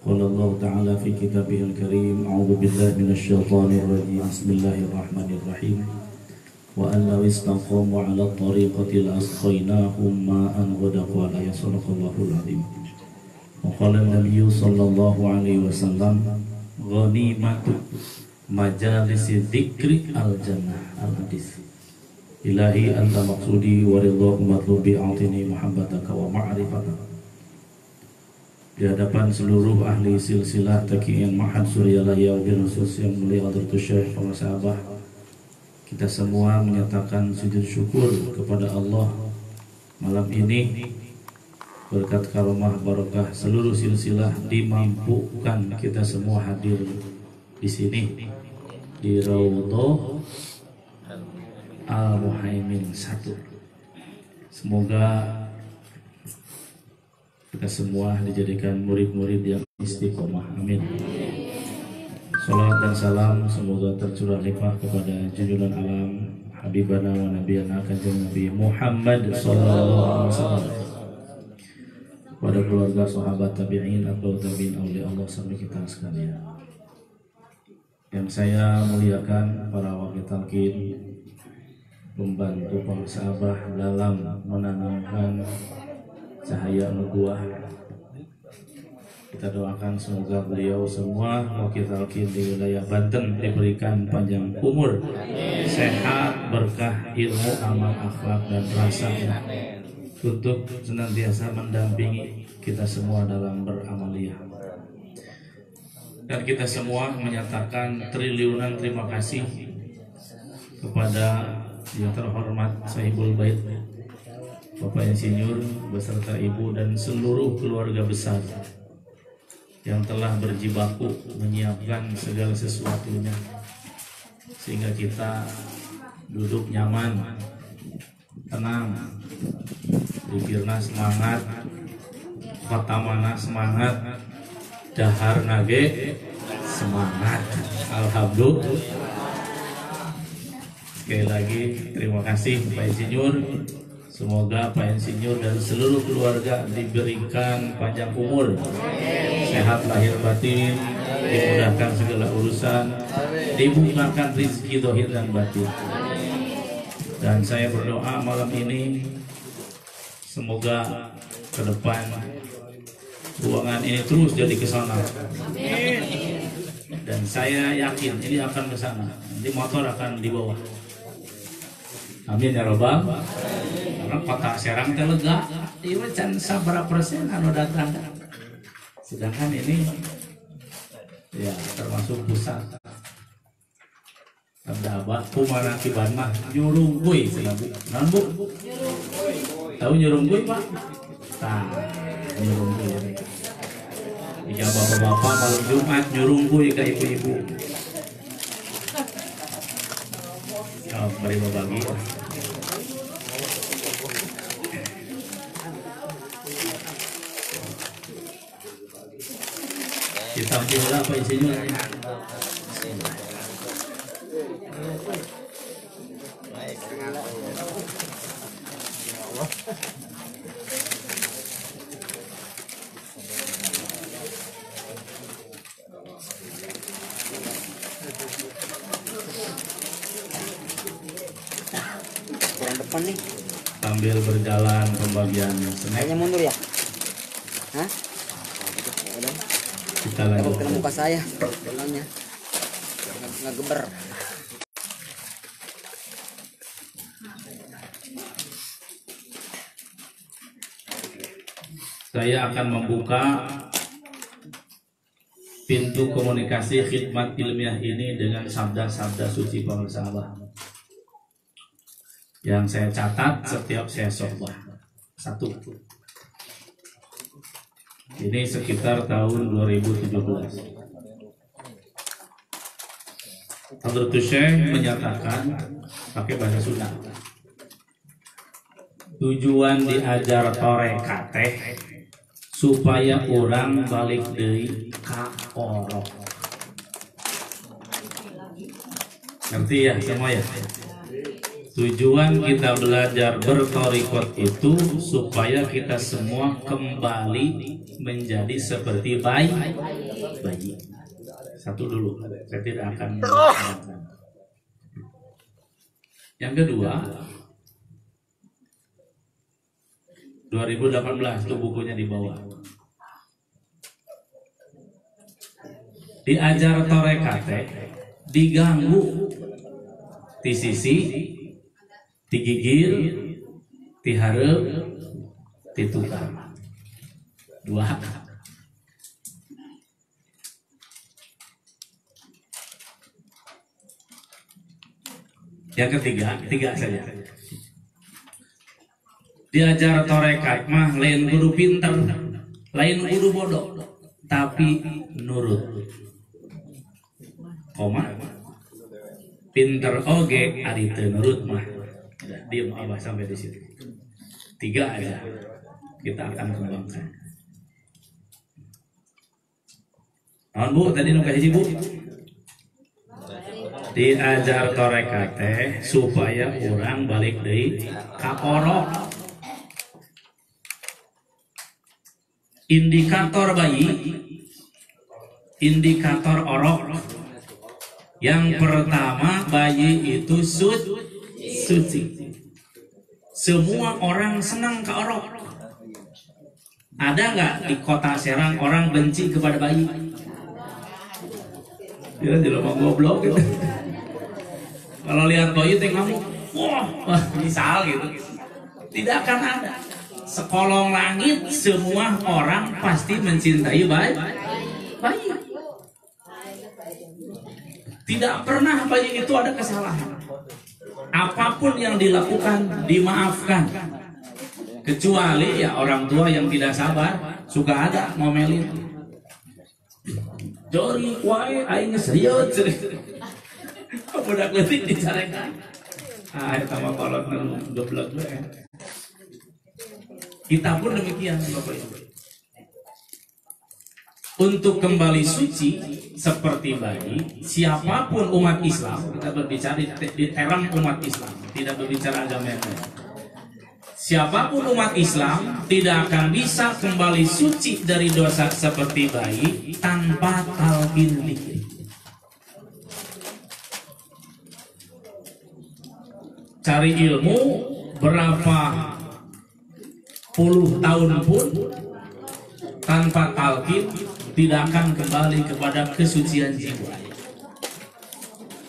قال الله تعالى في كتابه الكريم أعوذ بالله من الشيطان الرجيم بسم الله الرحمن الرحيم وأن لو استقاموا على الطريقة لأسقيناهم ماء غدقا لا صدق الله العظيم وقال النبي صلى الله عليه وسلم غنيمة مجالس الذكر الجنة الحديث إلهي أنت مقصودي ورضاك مطلوبي أعطني محبتك ومعرفتك. Di hadapan seluruh ahli silsilah taqiyin Ma'had Suryalaya wabil khusus yang mulia Hadratus Syekh para sahabat, kita semua menyatakan sujud syukur kepada Allah malam ini berkat karomah barokah seluruh silsilah dimampukan kita semua hadir di sini di Raudhah Al-Muhaimin 1. Semoga kita semua dijadikan murid-murid yang istiqomah. Amin. Salat dan salam semoga tercurah limpah kepada junjungan alam Habibana wa Nabiyana Kanjeng Nabi Muhammad sallallahu alaihi wasallam, pada keluarga sahabat tabi'in atau tabi'in aulia Allah sampai kita sekalian. Yang saya muliakan para wakil talqin, pembantu para sahabat dalam menanamkan cahaya nubuah. Kita doakan semoga beliau semua wakil talqin di wilayah Banten diberikan panjang umur, sehat, berkah ilmu, amal, akhlak dan rasanya untuk senantiasa mendampingi kita semua dalam beramaliyah. Dan kita semua menyatakan triliunan terima kasih kepada yang terhormat Sahibul Bait Bapak Insinyur beserta Ibu dan seluruh keluarga besar yang telah berjibaku menyiapkan segala sesuatunya sehingga kita duduk nyaman, tenang, pikirna semangat, khatamana semangat, dahar nage semangat. Alhamdulillah. Sekali lagi terima kasih Pak Insinyur. Semoga Pak Insinyur dan seluruh keluarga diberikan panjang umur, sehat lahir batin, dimudahkan segala urusan, dibukakan rezeki zahir dan batin. Dan saya berdoa malam ini semoga ke depan ruangan ini terus jadi ke sana. Dan saya yakin ini akan ke sana. Nanti motor akan di bawah. Amin ya robbal. Karena kota Serang teh lega, ieu can sabaraha persen anu datang. Sedangkan ini ya termasuk pusat. Tanda abah kumaha kiban mah nyurungkuy cenah Bu. Naon Bu? Tahu nyurungkuy Pak? Tah, nyurungkuy. Jika bapak-bapak malam Jumat nyurungkuy ke ibu-ibu. Oh, mari berbagi. Kita ambil apa isinya? Depan nih. Sambil berjalan pembagian snack. Kayaknya mundur ya? Hah? Kita lanjut. Kena muka saya, jalannya nggak geber. Saya akan membuka pintu komunikasi khidmat ilmiah ini dengan sabda-sabda suci para sahabat yang saya catat setiap saya khotbah. Satu. Ini sekitar tahun 2017. Hadratus Syekh menyatakan pakai bahasa Sunda. Tujuan diajar torekat teh supaya orang balik deui ka orok. Ngerti ya semua ya? Tujuan kita belajar bertorikot itu supaya kita semua kembali menjadi seperti bayi. Satu dulu, saya tidak akan mengatakan. Yang kedua, 2018 itu bukunya di bawah. Diajar torekat diganggu di sisi, digigir, diharap, ditukar. Dua. Yang ketiga saja. Diajar torekat mah lain guru pinter, lain guru bodoh, tapi nurut. Koma pinter oge ari teu nurut mah. Diam Abah sampai di situ. 3 aja. Kita akan kembangkan. Naon Bu tadi nu kahiji Bu? Diajar torekat supaya orang balik deui ka orok. Indikator bayi, indikator orok. Yang pertama, bayi itu suci. Semua orang senang ke orok. Ada nggak di kota Serang orang benci kepada bayi? Ya, jelema goblok gitu. Kalau lihat bayi teh kamu, wah, misal gitu. Tidak akan ada. Sekolong langit semua orang pasti mencintai bayi. Tidak pernah bayi itu ada kesalahan. Apapun yang dilakukan dimaafkan. Kecuali ya orang tua yang tidak sabar, suka ada ngomelin. Jori wae aing serius. Budak leutik dicarekan. Eta mah kolot goblok we. Kita pun demikian Bapak Ibu. Untuk kembali suci seperti bayi, siapapun umat Islam, kita berbicara di term umat Islam, tidak berbicara agama yang lain. Siapapun umat Islam tidak akan bisa kembali suci dari dosa seperti bayi tanpa talqin dzikir. Cari ilmu berapa puluh tahun pun tanpa talqin tidak akan kembali kepada kesucian jiwa.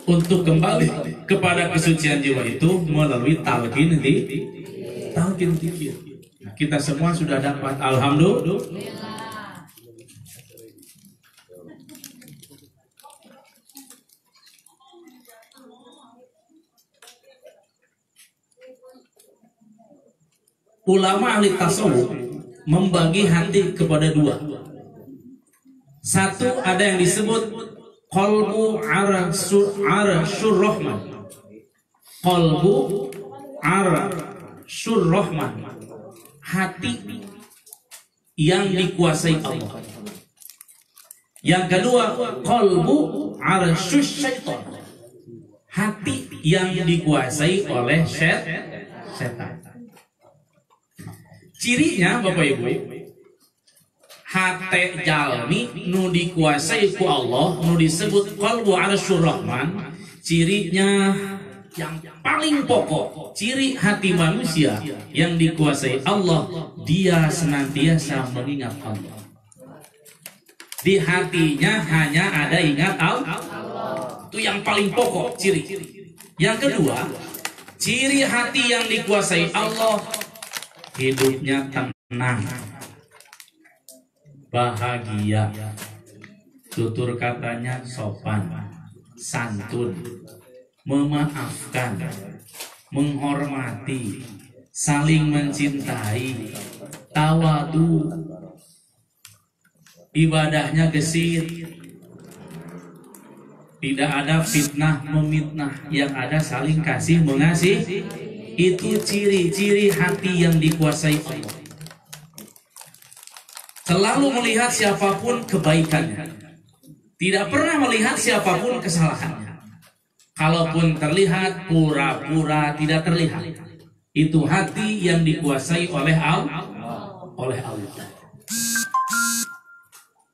Untuk kembali kepada kesucian jiwa itu melalui talqin dzikir. Nah, kita semua sudah dapat, alhamdulillah. Ulama ahli tasawuf membagi hati kepada 2. Satu, ada yang disebut qalbu arsyur rahman. Qalbu arsyur rahman. Hati yang dikuasai Allah. Yang kedua, qalbu arsyus syaitan. Hati yang dikuasai oleh setan. Cirinya Bapak Ibu, hati jalmi nu dikuasai ku Allah, nu disebut qalbu arsyur rahman, cirinya yang paling pokok, ciri hati manusia yang dikuasai Allah, dia senantiasa mengingat Allah. Di hatinya hanya ada ingat Allah. Itu yang paling pokok ciri. Yang kedua, ciri hati yang dikuasai Allah, hidupnya tenang, bahagia, tutur katanya sopan, santun, memaafkan, menghormati, saling mencintai, tawadu, ibadahnya gesit, tidak ada fitnah memitnah, yang ada saling kasih mengasihi. Itu ciri-ciri hati yang dikuasai Allah. Selalu melihat siapapun kebaikannya, tidak pernah melihat siapapun kesalahannya. Kalaupun terlihat, pura-pura tidak terlihat. Itu hati yang dikuasai oleh Allah.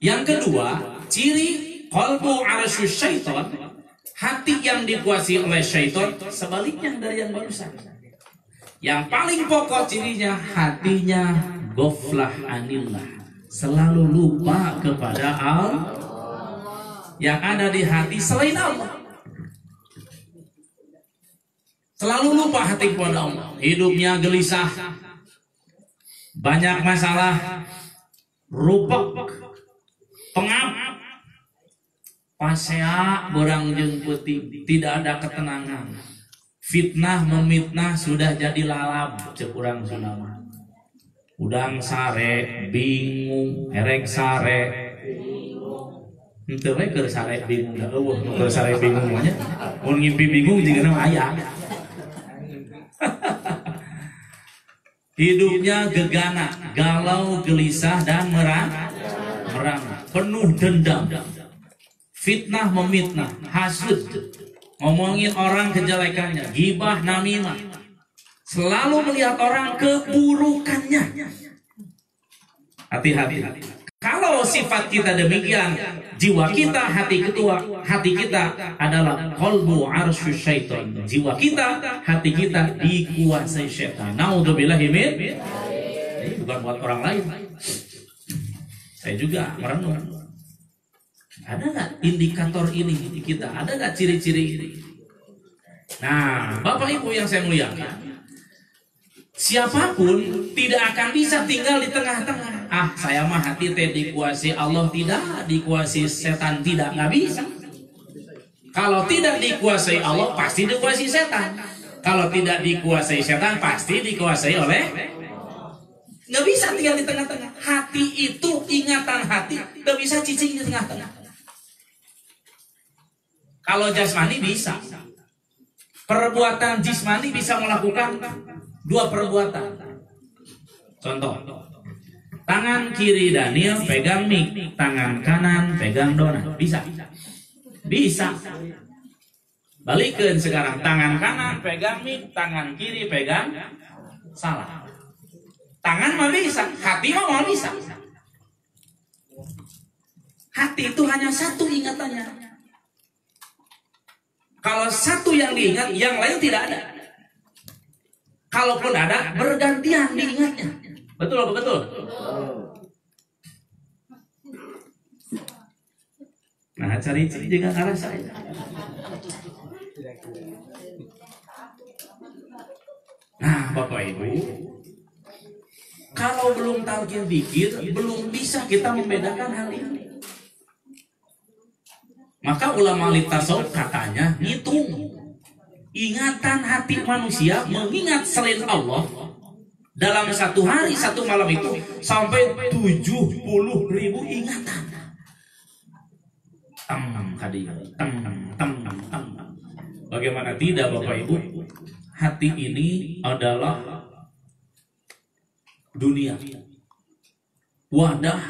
Yang kedua, ciri qalbu arsyus syaitan, hati yang dikuasai oleh syaitan, sebaliknya dari yang barusan. Yang paling pokok cirinya, hatinya ghaflah anillah, selalu lupa kepada Allah. Yang ada di hati selain Allah, selalu lupa hati kepada Allah. Hidupnya gelisah, banyak masalah, rupek, pengap, pasea, berang jeung peuting, tidak ada ketenangan. Fitnah memitnah sudah jadi lalab, cek urang Sunda. Udang sare bingung, erek sare henteu we keur sare bingung da eueuh, keur sare bingung mah nya. Mun ngimpi bingung jiga nama aya. Hidupnya gegana, galau, gelisah dan merana, penuh dendam, fitnah memitnah, hasud, ngomongin orang kejelekannya, gibah, namimah, selalu melihat orang keburukannya. Hati-hati. Kalau sifat kita demikian, jiwa kita, hati kita adalah qalbu arsyus syaitan. Jiwa kita, hati kita dikuasai syaitan. Naudzubillahi min. Ini bukan buat orang lain. Saya juga merenung. Ada nggak indikator ini di kita? Ada nggak ciri-ciri ini? Nah, Bapak Ibu yang saya muliakan, siapapun tidak akan bisa tinggal di tengah-tengah. Saya mah hati teh dikuasai Allah, tidak dikuasai setan, tidak, nggak bisa. Kalau tidak dikuasai Allah, pasti dikuasai setan. Kalau tidak dikuasai setan, pasti dikuasai oleh. Nggak bisa tinggal di tengah-tengah. Hati itu, ingatan hati, nggak bisa cicing di tengah-tengah. Kalau jasmani bisa. Perbuatan jasmani bisa melakukan dua perbuatan. Contoh, tangan kiri Daniel pegang mik, tangan kanan pegang donat. Bisa. Balikin sekarang, tangan kanan pegang mik, tangan kiri pegang salah. Tangan mah bisa, hati mah mau bisa. Hati itu hanya satu ingatannya. Kalau satu yang diingat, yang lain tidak ada. Kalaupun ada, bergantian diingatnya. Betul apa betul? Nah, cari-cari juga arah saya. Nah, Bapak Ibu, kalau belum talqin dzikir, belum bisa kita membedakan hal ini. Maka ulama tasawuf katanya ngitung ingatan hati manusia mengingat selain Allah dalam satu hari satu malam itu sampai 70.000 ingatan. Bagaimana tidak Bapak Ibu? Hati ini adalah dunia, wadah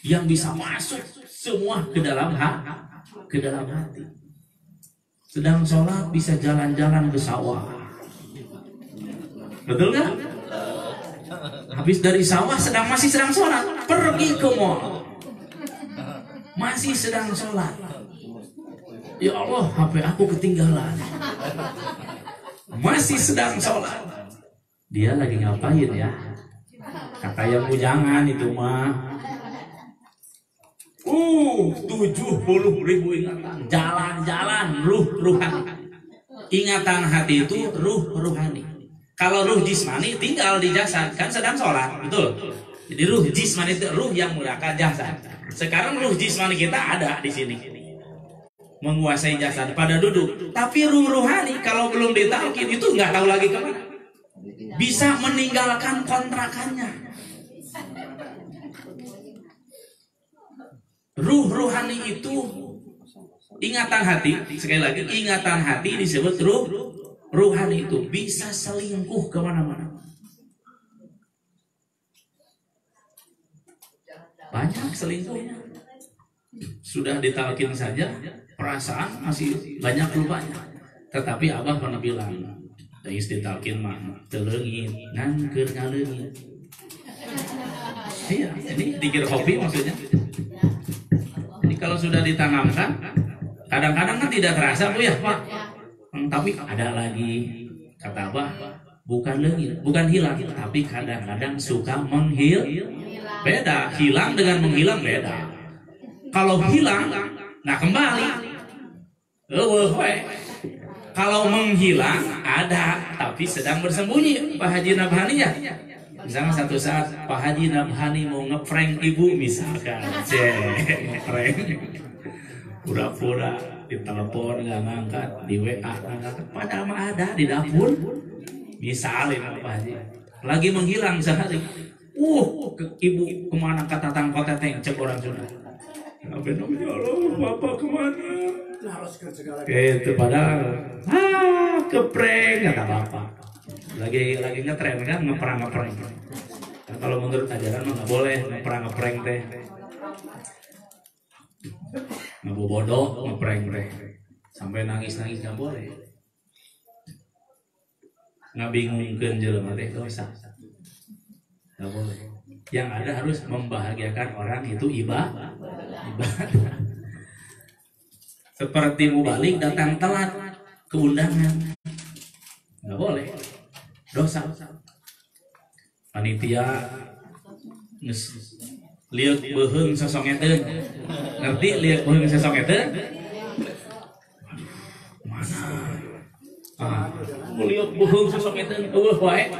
yang bisa masuk semua ke dalam hati. Sedang sholat bisa jalan-jalan ke sawah, betul nggak? Habis dari sawah masih sedang sholat, pergi ke mall, masih sedang sholat. Ya Allah, HP aku ketinggalan. Masih sedang sholat. Dia lagi ngapain ya? Kata yang bujangan itu mah. 70.000 ingatan. Jalan-jalan ruhani. Ingatan hati itu ruhani. Kalau ruh jismani tinggal di jasad, kan sedang sholat, betul? Jadi ruh jismani itu ruh yang menggunakan jasad. Sekarang ruh jismani kita ada di sini, menguasai jasad pada duduk. Tapi ruh ruhani kalau belum ditalqin itu nggak tahu lagi kemana. Bisa meninggalkan kontrakannya. Ruh ruhani itu ingatan hati. Sekali lagi, ingatan hati disebut ruh ruhani, itu bisa selingkuh kemana-mana. Banyak selingkuhnya. Sudah ditalqin saja perasaan masih banyak lupanya. Tetapi Abah pernah bilang, istitalkin mah teleungit ngangker ngaleungit. Iya, ini dikir hobi maksudnya. Jadi kalau sudah ditanamkan, kadang-kadang kan tidak terasa Bu ya Pak. Tapi ada lagi kata Abah, bukan leungit, bukan hilang, tapi kadang-kadang suka beda, hilang dengan menghilang beda. Kalau hilang, nah kembali. Kalau menghilang ada, tapi sedang bersembunyi. Pak Haji Nabhani ya. Misalnya satu saat Pak Haji Nabhani mau ngeprank ibu misalkan, ngeprank, pura-pura ditelepon nggak ngangkat, di WA nggak ngangkat, padahal mah ada di dapur. Misalnya Pak Haji lagi menghilang sehari, ibu kemana kata tang kota teng cek orang sudah. Apa namanya Allah, Bapak kemana? Itu padahal keprank kata Bapak. Lagi ngetren kan, ngeperang. Nah, kalau menurut ajaran mah nggak boleh ngeperang teh. Nggak bodoh ngeprank teh. Sampai nangis nggak boleh. Nggak bingungkeun jelema teh dosa. Nggak boleh. Yang ada harus membahagiakan orang itu ibadah. Seperti mubalik datang telat ke undangan, nggak boleh, dosa. Panitia lihat beheung sosongeteun, ngerti lihat beheung sosongeteun? Mana? Lihat beheung sosongeteun, wae.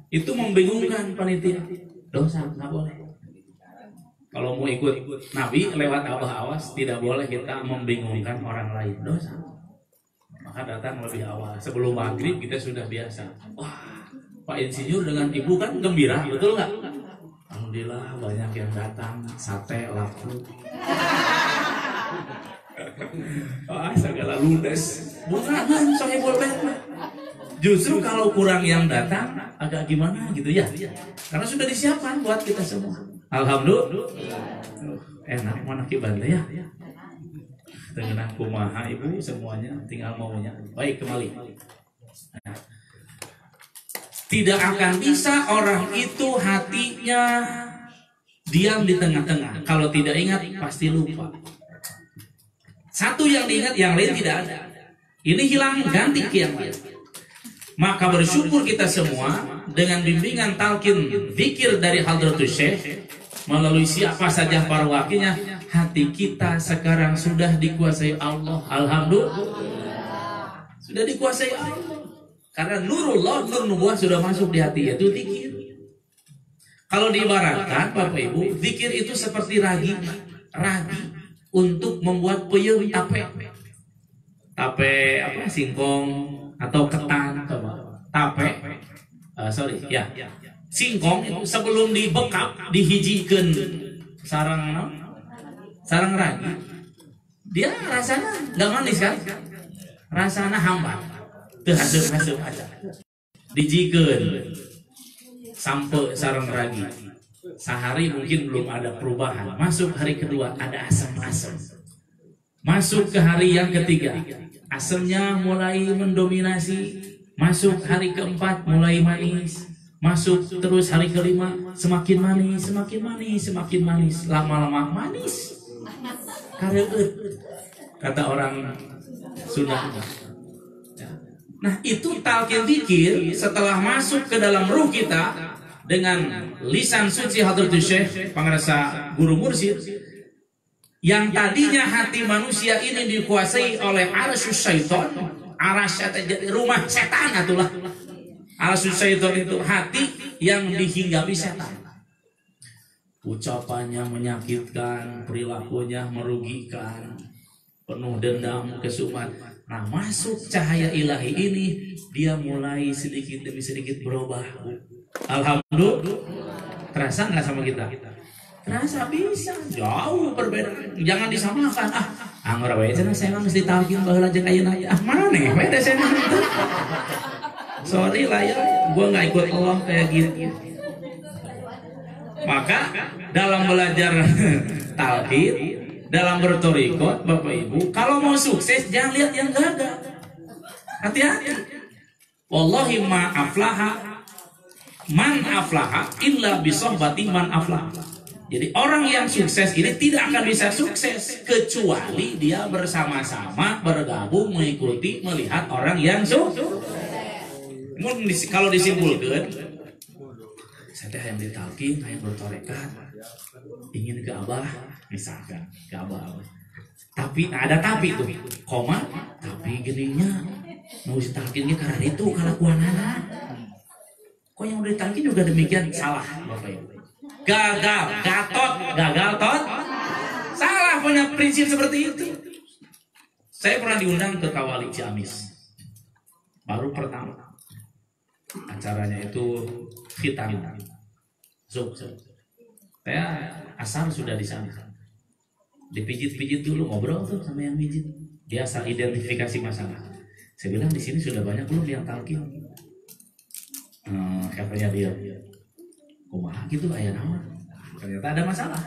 Itu membingungkan panitia, dosa, nggak boleh. Kalau mau ikut Nabi lewat Abah awas, tidak boleh kita membingungkan orang lain, dosa. Maka datang lebih awal. Sebelum maghrib kita sudah biasa. Wah, Pak Insinyur dengan ibu kan gembira, betul nggak? Alhamdulillah banyak yang datang, sate laku. Segala ludes. Bukan, sohibul bait. Justru kalau kurang yang datang agak gimana gitu ya. Karena sudah disiapkan buat kita semua. Alhamdulillah. Enak mana kibanda ya. Dengan kumaha ibu semuanya tinggal maunya. Baik, kembali. Nah, tidak akan bisa orang itu hatinya diam di tengah-tengah. Kalau tidak ingat pasti lupa. Satu yang diingat, yang lain tidak ada. Ini hilang, ganti yang lain. Maka bersyukur kita semua dengan bimbingan talqin zikir dari Hadratus Syekh melalui siapa saja para wakilnya, hati kita sekarang sudah dikuasai Allah. Alhamdulillah, sudah dikuasai Allah. Karena nurullah, nur nubuah sudah masuk di hati, yaitu zikir. Kalau diibaratkan Bapak Ibu, zikir itu seperti ragi untuk membuat peyem tape apa singkong atau ketan tape singkong itu sebelum dibekap dihijikeun sarang ragi, dia rasanya nggak manis kan, rasanya hambar teu haseup aja dijikeun sampai sarang ragi. Sehari mungkin belum ada perubahan, masuk hari kedua ada asam-asam, masuk ke hari yang ketiga asamnya mulai mendominasi, masuk hari keempat mulai manis, masuk terus hari kelima semakin manis, lama-lama manis kareueut kata orang Sunda. Nah itu talqin dzikir setelah masuk ke dalam ruh kita dengan lisan suci Hadratus Syekh Pangarasa Guru Mursyid, yang tadinya hati manusia ini dikuasai oleh arasyus syaitan, rumah setan atulah. Arasyus syaitan itu hati yang dihinggapi setan. Ucapannya menyakitkan, perilakunya merugikan, penuh dendam, kesumat. Nah, masuk cahaya ilahi ini, dia mulai sedikit demi sedikit berubah. Alhamdulillah. Terasa nggak sama kita? Terasa, bisa. Jauh berbeda. Jangan disamakan. Anggar wae cenah saya mesti talqin baheula jeung ayeuna. Maneh we da saya. Sorry lah ya, gua nggak ikut Allah kayak gitu. Maka dalam belajar talqin dalam bertorikot, Bapak Ibu, kalau mau sukses jangan lihat yang gagal. Hati-hati. Wallahi ma aflaha man aflaha illa bisohbati man aflaha. Jadi orang yang sukses ini tidak akan bisa sukses kecuali dia bersama-sama bergabung mengikuti melihat orang yang sukses. Kalau disimpulkan, saya yang ditalkin, yang bertorekat, ingin ke Abah, misalkan ke Abah. Tapi ada tapi tuh, koma, tapi gininya mau ditalkinnya karena itu kelakuanana. Kok yang udah ditalkin juga demikian salah, Bapak Ibu. Gagal tot, salah punya prinsip seperti itu. Saya pernah diundang ke Kawali Ciamis, baru pertama acaranya itu khitan. Saya asal sudah di sana, dipijit-pijit dulu, ngobrol tuh sama yang pijit, biasa identifikasi masalah. Saya bilang di sini sudah banyak belum yang talkin. Katanya dia, kumaha gitu ayah nama, ternyata ada masalah.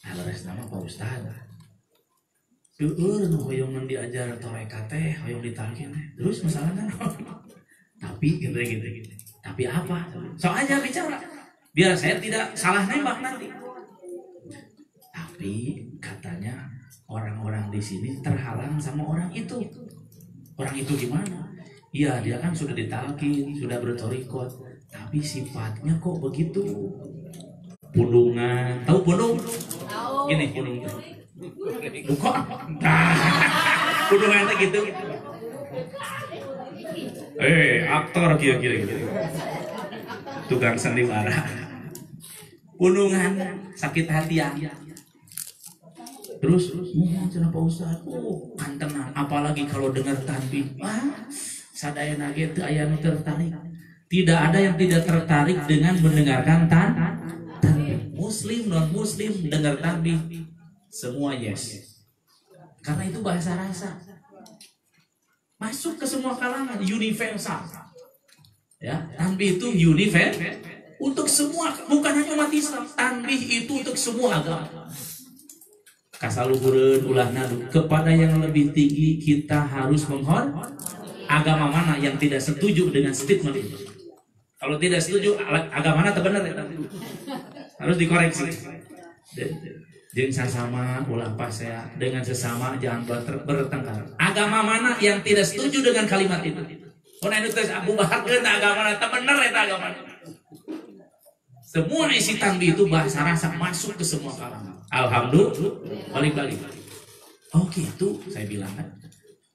Ada res nama Pak Ustad. Hoyongan diajar torekat teh, hoyong ditalkin teh. Terus masalahnya, tapi gitu. Tapi apa? Soalnya bicara, biar saya tidak salah nembak nanti. Tapi katanya orang-orang di sini terhalang sama orang itu. Orang itu gimana? Iya, dia kan sudah ditalkin, sudah bertorikot, tapi sifatnya kok begitu. Pundungan, tahu pundung? Ini pundung. Bukan. Pundungan gitu. Aktor kira-kira gitu. Tukang sandiwara. Pundungan, sakit hati ya. Terus, cenah Pak Ustad, kan tenang. Apalagi kalau dengar tanbih, sadayana gitu aya nu tertarik. Tidak ada yang tidak tertarik dengan mendengarkan tanbih. Muslim, non muslim, dengar tanbih, semua yes. Karena itu bahasa rasa. Masuk ke semua kalangan, universal. Ya, tanbih itu universal untuk semua, bukan hanya umat Islam. Tanbih itu untuk semua agama. Kasaluhureun ulahna kepada yang lebih tinggi kita harus menghormati. Agama mana yang tidak setuju dengan statement itu? Kalau tidak setuju, agama mana terbenar ya? Harus dikoreksi. Jeung sesama ulah pasea dengan sesama jangan bertengkar. Agama mana yang tidak setuju dengan kalimat itu? Mun anu teh Abu Bakar agama mana terbenar eta agama. Semua isi tanbih itu bahasa rasa masuk ke semua kalangan. Alhamdulillah, balik lagi. Oh gitu, saya bilang kan.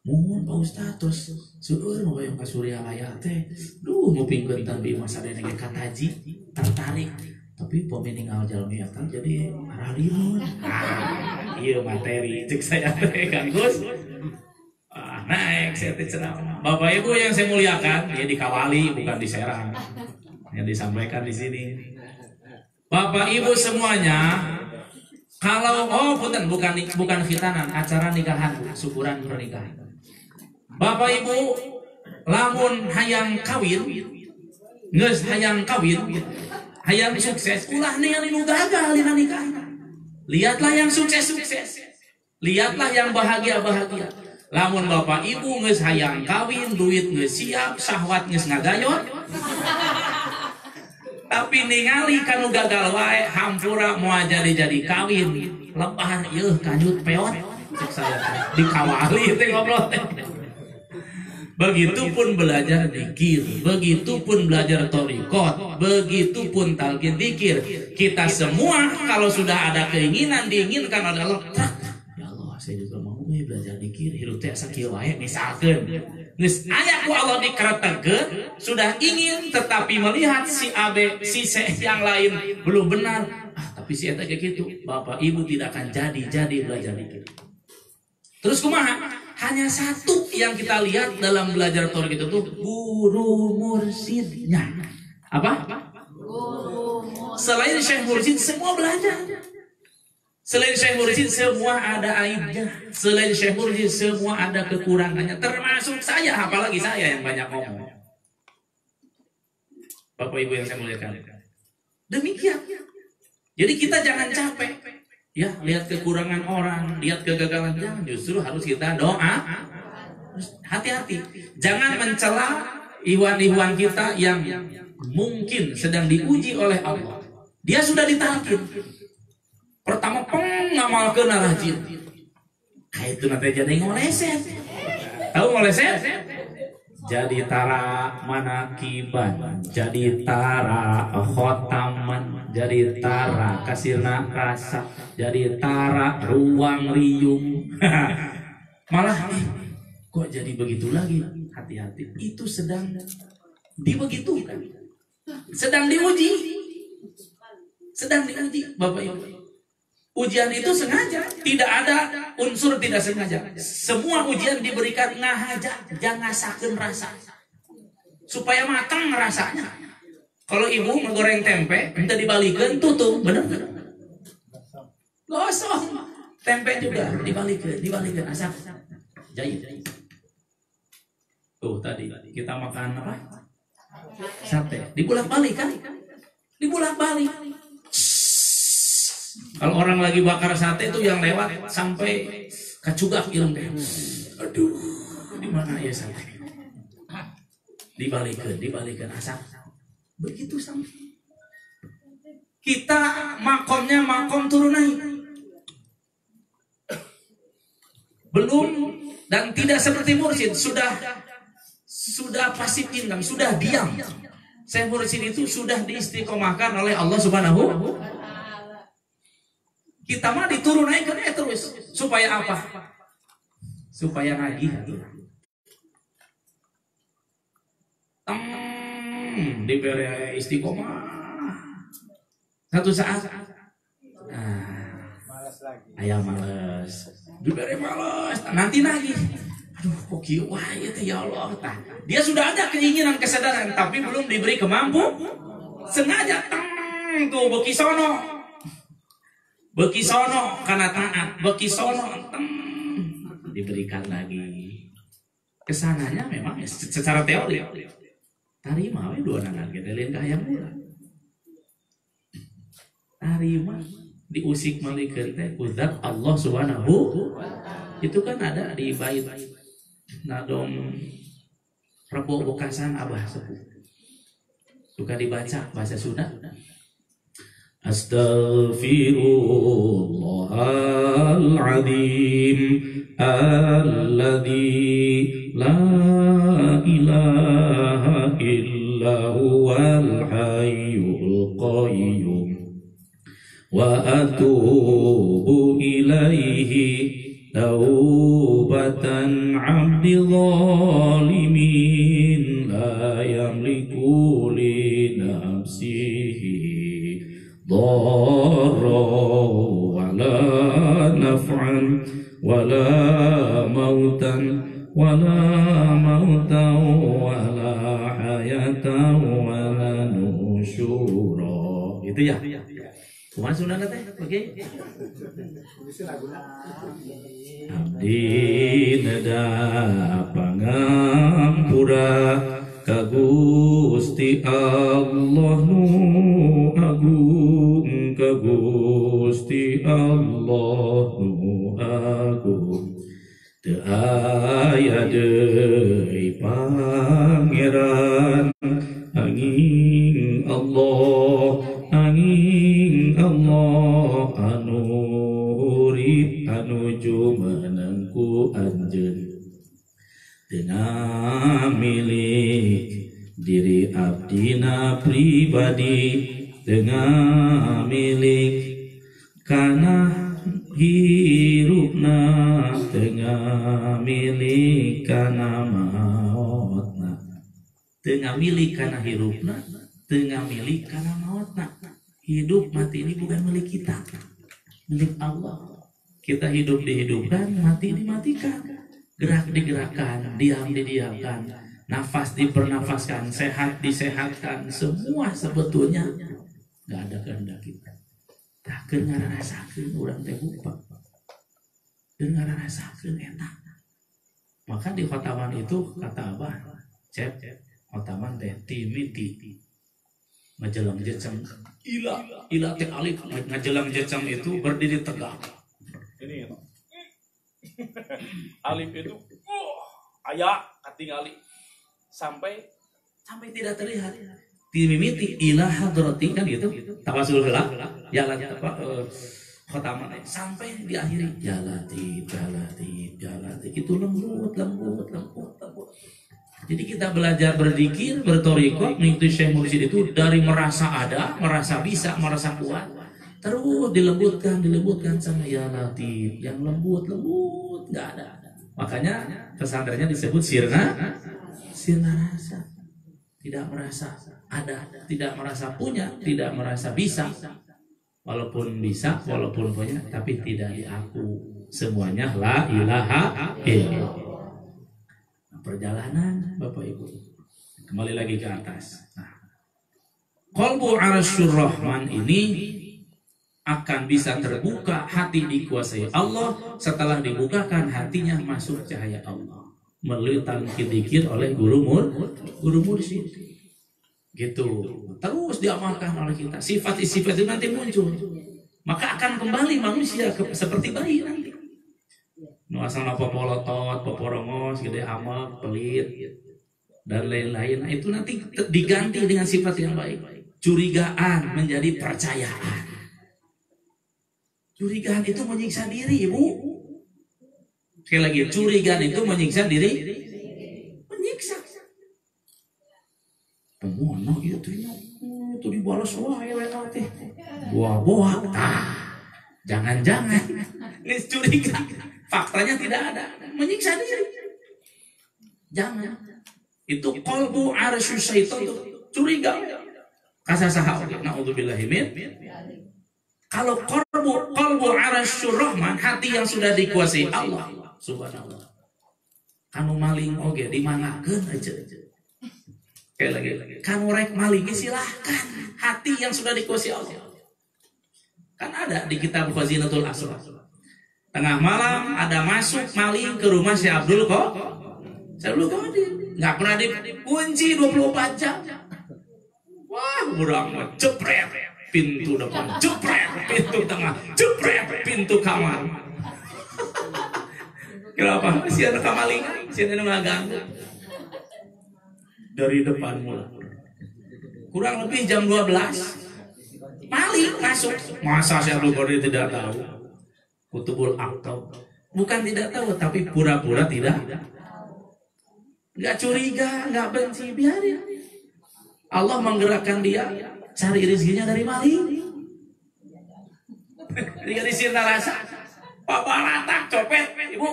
Mohon Pak Ustad terus seueur mau yang Surya Raya teh. Duh, mau pingkeun tanbih masa dene ge kataji, tertarik. Tapi pemeninggal jalmi eta jadi aralimun. Ieu materi cek saya teh Kang Gus. Naik saya teh ceramah. Bapak Ibu yang saya muliakan, ya di Kawali bukan di Serang. Yang disampaikan di sini. Bapak Ibu semuanya, kalau bukan khitanan, acara nikahan, syukuran pernikahan. Bapak Ibu, lamun hayang kawin, geus hayang kawin, hayang sukses, ulah ningali nu gagal dina nikahan. Lihatlah yang sukses-sukses. Lihatlah yang bahagia-bahagia. Lamun Bapak Ibu geus hayang kawin, duit geus siap, syahwat geus ngagayot. Tapi ningali kanu gagal wae hampura moal jadi kawin lebahan ieu kanjut peot cek saya di Kawali teh ngobrol teh. Begitupun belajar zikir, begitupun belajar thariqat, begitupun talqin zikir. Kita semua kalau sudah ada keinginan diinginkan oleh Allah, ya Allah saya juga mau belajar zikir, hirup teh sakieu wae misalkeun. Geus aya ku Allah dikretekeun, sudah ingin tetapi melihat si A B si C yang lain belum benar. Tapi si eta kayak gitu, Bapak Ibu tidak akan jadi belajar zikir. Terus kumaha? Hanya satu yang kita lihat dalam belajar Torah itu tuh guru mursidnya. Apa? Selain Syekh Mursid semua belajar. Selain Syekh Mursid semua ada aibnya. Selain Syekh Mursid semua ada kekurangannya. Termasuk saya, apalagi saya yang banyak ngomong. Bapak Ibu yang saya muliakan. Demikian. Jadi kita jangan capek. Ya, lihat kekurangan orang, lihat kegagalan, jangan, justru harus kita doa. Hati-hati, jangan mencela ikhwan-ikhwan kita yang mungkin sedang diuji oleh Allah. Dia sudah ditalkin. Pertama ngamalkeun rajin. Kayak itu nanti jadi ngoleset. Tahu ngoleset? Jadi tara manakiban, jadi tara khotaman, jadi tara kasirna rasa, jadi tara ruang riung. Malah kok jadi begitu lagi? Hati-hati, itu sedang dibegitukan, sedang diuji, Bapak Ibu. Ujian itu sengaja, tidak ada unsur tidak sengaja. Semua ujian diberikan ngahaja, jangan ngasakeun rasa, supaya matang rasanya. Kalau ibu menggoreng tempe, minta dibalikeun tutup, bener nggak? Gosong. Tempe juga dibalikeun asap jahit. Tuh tadi kita makan apa? Sate. Dibulak-balik kan? Dibulak-balik. Kalau orang lagi bakar sate itu yang lewat sampai kacugak ilmu. Aduh, di mana ya sate? Dibalikan asap. Begitu sama. Kita makomnya makom turun naik. Belum dan tidak seperti mursyid, sudah pasif income, sudah diam. Saya mursyid itu sudah diistiqomahkan oleh Allah Subhanahu. Kita mah diturun naik terus. Supaya apa? Supaya nagih. Diberi istiqomah. Satu saat. Malas lagi. Ayah malas. Diberi malas. Nanti nagih. Aduh kok kieu wae teh ya Allah. Dia sudah ada keinginan kesadaran tapi belum diberi kemampuan. Sengaja tuh beki sono karena taat, beki sono diberikan lagi. Kesananya memang ya, secara teori tarima we dua nangan gede lain hayang mula. Tarima diusik malikeun teh ku zat Allah Subhanahu. Itu kan ada di bait nadom Prabu Bokasan Abah Sepuh. Suka dibaca bahasa Sunda. Astaghfirullahaladzim alladzi la ilaha illa huwal hayyul qayyum wa atubu ilaihi taubatan abdi zalimin la yamliku li nafsihi ضارا ولا نفعا ولا موتا ولا حياة ولا نشورا. Itu ya. Kumaha sunana teh? Oke. Abdi nada pangampura ka Gusti Allah nu agung, ka Gusti Allah nu agung. Teu aya deui pangeran angin Allah anu urip anu jumeneng ku anjeun. Teu milik diri abdina pribadi, teu milik kana hirupna, teu milik kana mautna. Teu milik kana hirupna, teu milik kana mautna. Hidup mati ini bukan milik kita, milik Allah. Kita hidup dihidupkan, mati dimatikan. Gerak digerakkan, diam didiamkan, nafas dipernafaskan, sehat disehatkan. Semua sebetulnya nggak ada kehendak kita. Tak kenal rasakan orang teh lupa, dengar rasakan enak. Maka di khotaman itu kata Abah, cep khotaman teh timiti Ngajelang jecem ila teh alif ngajelang jecem itu berdiri tegak. Ini alif itu aya katingali sampai tidak terlihat. Dimimiti ila hadrati kan gitu. Tawasul heula ya apa khotamah sampai diakhiri jalati itu lembut. Jadi kita belajar berzikir, bertoriko, mengikuti Syekh Mursyid itu dari merasa ada, merasa bisa, merasa kuat, terus dilembutkan sama ya Latif, yang lembut, nggak ada. Makanya pesantrennya disebut sirna rasa. Tidak merasa ada, tidak merasa punya, tidak merasa bisa. Walaupun bisa, walaupun punya, tapi tidak diaku. Semuanya la ilaha illallah. Perjalanan Bapak Ibu kembali lagi ke atas. Nah, qalbu arsyur rahman ini akan bisa terbuka, hati dikuasai Allah. Setelah dibukakan hatinya masuk cahaya Allah melalui talqin dzikir oleh guru mursyid gitu. Terus diamalkan oleh kita, sifat-sifat itu nanti muncul, maka akan kembali manusia seperti bayi nanti. Nuasana popolotot, poporongos, gede amak, pelit, dan lain-lain. Nah, itu nanti diganti dengan sifat yang baik. Curigaan menjadi percayaan. Curigaan itu menyiksa diri, Ibu. Sekali lagi, curigaan itu menyiksa diri. Menyiksa. Pemono itu dibalas wah ya teh. Buah-buah. Jangan-jangan. Ini curiga. Faktanya tidak ada, menyiksa diri. Jangan. Itu qalbu arsy syaitan, curiga. Kasasaha oge. Naudzubillahi min. Kalau qalbu arsy rahman, hati yang sudah dikuasai Allah subhanallah. Kanu maling oge dimangakeun aja. Sekali lagi. Kanu rek maling silahkan. Hati yang sudah dikuasai Allah. Kan ada di kitab Khazinatul Asrar. Tengah malam ada masuk maling ke rumah si Abdul Qadir. Nggak pernah dikunci 24 jam. Wah, budak jepret pintu depan, jepret pintu tengah, jepret pintu kamar. Kenapa? Si anak kamalingan, si anak ngaganggu. Dari depan mulai. Kurang lebih jam 12. Maling masuk. Masa si Abdul Qadir tidak tahu? Kutubul aktab. Bukan tidak tahu, tapi pura-pura tidak. Nggak curiga, nggak benci, biarin. Allah menggerakkan dia cari rezekinya dari maling. Dia di sirna rasa, Bapak Latak copet, Ibu.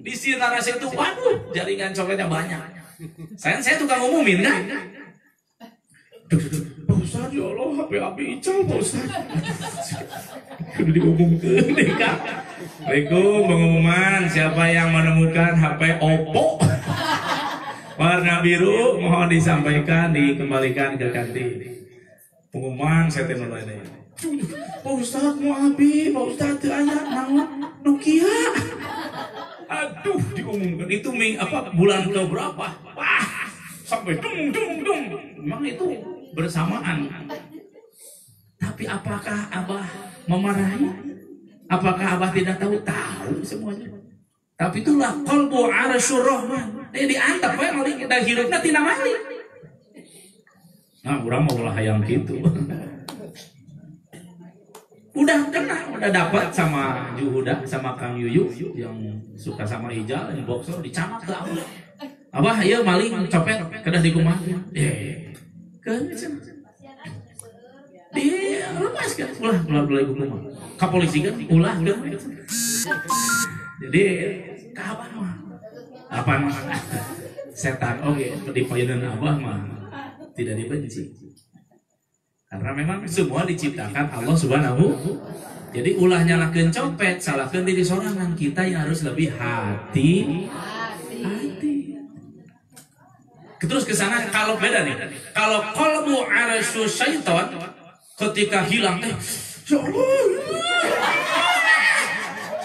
Di sirna rasa itu, waduh, jaringan copetnya banyak. Saya tukang ngumumin kan. Pak Ustaz, ya Allah, HP Ical, Pak Ustaz. Udah diumumkan, Kak. Assalamualaikum, pengumuman siapa yang menemukan HP Oppo warna biru mohon disampaikan, dikembalikan ke kantin. Pengumuman saya tenun ini. Pak Ustaz mau habis, Pak Ustaz ayat Nokia. Aduh, diumumkan itu bulan ke berapa? Wah, sampai dung. Memang itu bersamaan. Tapi apakah Abah memarahi? Apakah Abah tidak tahu? Tahu semuanya. Tapi itulah qalbu arsyur rahman. Dia diantap we maling kita hirupna tina maling. Nah, urang mah ulah hayang kitu. Udah kena, udah dapat sama Juhuda, sama Kang Yuyu yang suka sama Ijal, yang boxer dicamak ke Abah. Abah, ieu maling copet kedah di kumaha? Dia lepas kan, ulah ibu rumah. Kapolisi kan, ulah kan. Jadi Abah mah, apa mah setan oke, di payunan Abah mah tidak dibenci. Karena memang semua diciptakan Allah Subhanahu. Jadi ulah nyalakeun copet, salahkeun diri sorangan, kita yang harus lebih hati. Terus ke sana kalau beda nih. Kalau qalbu arsy syaitan ketika hilang teh ya Allah.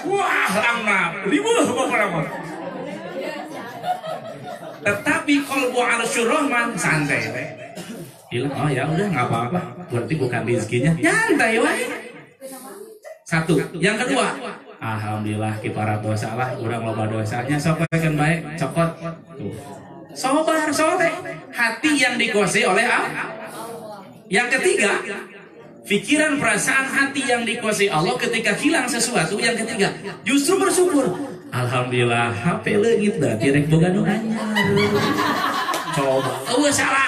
Wah, lama ribuh beberapa. Tetapi qalbu arsy rahman santai teh. Hilang, oh ya udah nggak apa-apa, berarti bukan rezekinya. Nyantai wae. Satu. Yang kedua, alhamdulillah kiparat dosa lah, urang loba dosanya, sok kan baik, cokot. Tuh. Sobar, sote. Hati yang dikuasai oleh Allah. Yang ketiga, pikiran perasaan hati yang dikuasai Allah ketika hilang sesuatu. Yang ketiga, justru bersyukur. Alhamdulillah, HP leungit da direk boga nu anyar. Coba, salah.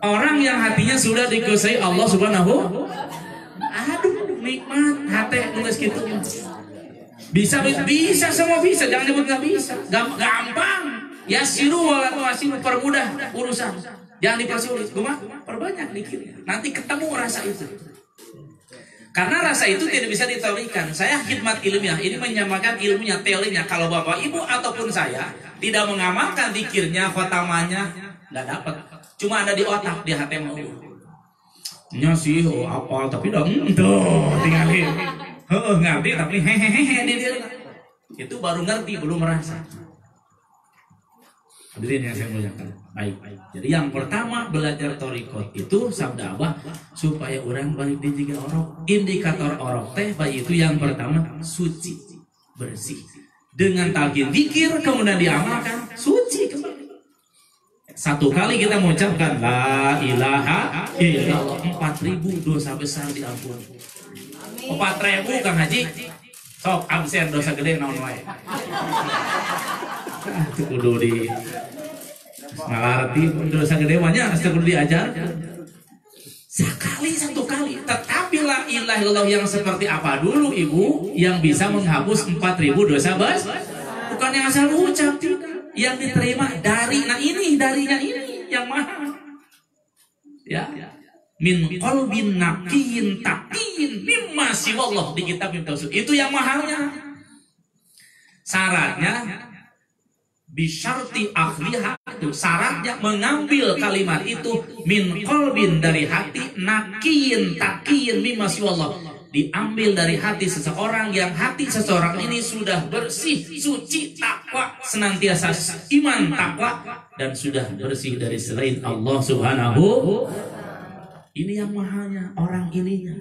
Orang yang hatinya sudah dikuasai Allah Subhanahu, aduh nikmat hati nulis gitu. Bisa semua bisa, jangan nyebut nggak bisa. Gampang. Ya siru wala tuasiru, permudah urusan. Jangan dipersulit. Perbanyak dikit. Nanti ketemu rasa itu. Karena rasa itu tidak bisa diteorikan. Saya khidmat ilmiah, ini menyamakan ilmunya, teorinya. Kalau Bapak Ibu ataupun saya tidak mengamalkan zikirnya, khotamanya, nggak dapat. Cuma ada di otak, di hati mau. Nya sih apa tapi dong tuh tinggalin. Ngerti tapi hehehe di dia. Itu baru ngerti, belum merasa. Hadirin yang saya muliakan. Baik. Jadi yang pertama belajar thariqat itu sabda Abah supaya orang balik di tiga orok. Indikator orok teh baik itu yang pertama suci, bersih. Dengan talqin zikir kemudian diamalkan suci kembali. Satu kali kita mengucapkan la ilaha illallah, 4.000 dosa besar diampuni. 4.000 Kang Haji. Sok absen dosa gede naon wae. Itu kudu di ngarti dosa gede banyak, harus kudu diajar. Satu kali. Tetapi la ilaha illallah yang seperti apa dulu Ibu? Yang bisa menghapus 4.000 dosa besar. Bukan yang asal ucap, tidak. Yang diterima dari, nah ini darinya ini yang mahal. Ya. Min qalbin naqiyin taqiyin mimma siwallah di kitab Tauhid. Itu yang mahalnya. Syaratnya bisyarti akhliha, itu syaratnya mengambil kalimat itu min qalbin dari hati, naqiyin taqiyin mimma siwallah, diambil dari hati seseorang yang hati seseorang ini sudah bersih, suci, takwa, senantiasa iman, takwa, dan sudah bersih dari selain Allah Subhanahu. Ini yang mahalnya, orang ininya.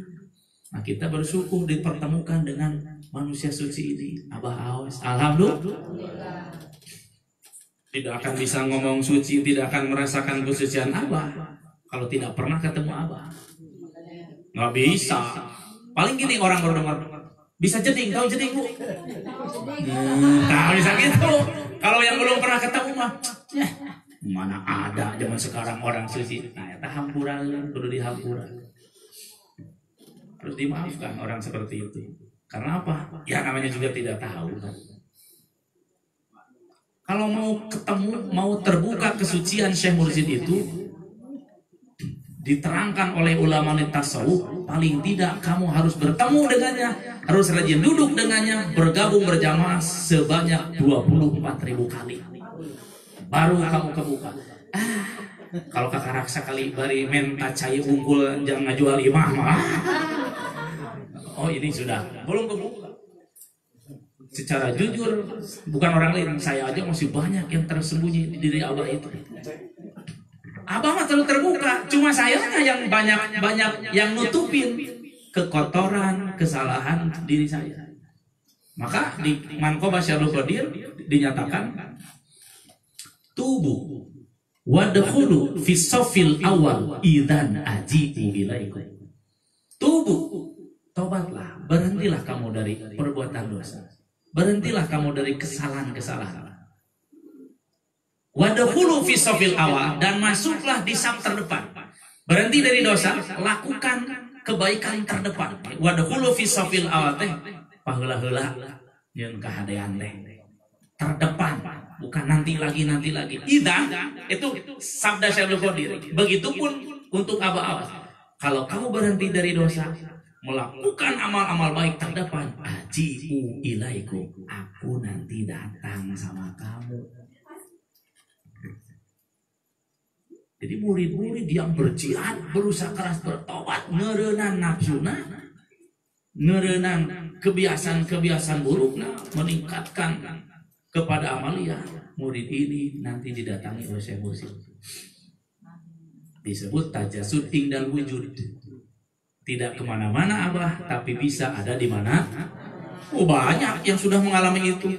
Nah kita bersyukur dipertemukan dengan manusia suci ini. Abah awas, alhamdulillah. Tidak akan bisa ngomong suci, tidak akan merasakan kesucian Abah kalau tidak pernah ketemu Abah. Nggak bisa. Paling gini orang baru dengar, bisa jeding, tahu jeding Bu? Tahu bisa gitu. Kalau yang belum pernah ketemu mah, mana ada zaman sekarang orang suci. Nah, eta hampuran, perlu dihampuran. Harus dimaafkan orang seperti itu. Karena apa? Ya namanya juga tidak tahu kan. Kalau mau ketemu, mau terbuka kesucian Syekh Mursyid itu diterangkan oleh ulama tasawuf, paling tidak kamu harus bertemu dengannya, harus rajin duduk dengannya, bergabung berjamaah sebanyak 24.000 kali. Baru kamu kebuka. Kalau kakak raksa kali bari menta cai unggul jangan ngajual imah mah. Oh ini sudah belum kebuka. Secara jujur bukan orang lain, saya aja masih banyak yang tersembunyi di diri Abah itu. Abah mah terlalu terbuka, cuma sayanya yang banyak yang nutupin kekotoran, kesalahan diri saya. Maka di Manqobah Syarul Qadir dinyatakan tubuh wadkhulu fi safil awal idzan ajitu ilaikum. Tubuh, tobatlah, berhentilah kamu dari perbuatan dosa. Berhentilah kamu dari kesalahan-kesalahan. Wadkhulu fi safil awal, dan masuklah di saf terdepan. Berhenti dari dosa, lakukan kebaikan terdepan. Wadkhulu fi safil awal teh paheula-heula jeung kahadean teh. Terdepan, bukan nanti lagi. Idan itu sabda Syaikhul Qadir. Begitupun untuk Abah-abah. Kalau kamu berhenti dari dosa, melakukan amal-amal baik terdepan, aji'u ilaikum, aku nanti datang sama kamu. Jadi murid-murid yang berjihad, berusaha keras bertobat, ngeureunan nafsuna, ngeureunan kebiasaan-kebiasaan burukna, meningkatkan kepada amalia. Murid ini nanti didatangi oleh Syekh Mursyid. Disebut tajasud ingdal wujud. Tidak kemana-mana Abah, tapi bisa ada di mana. Oh, banyak yang sudah mengalami itu.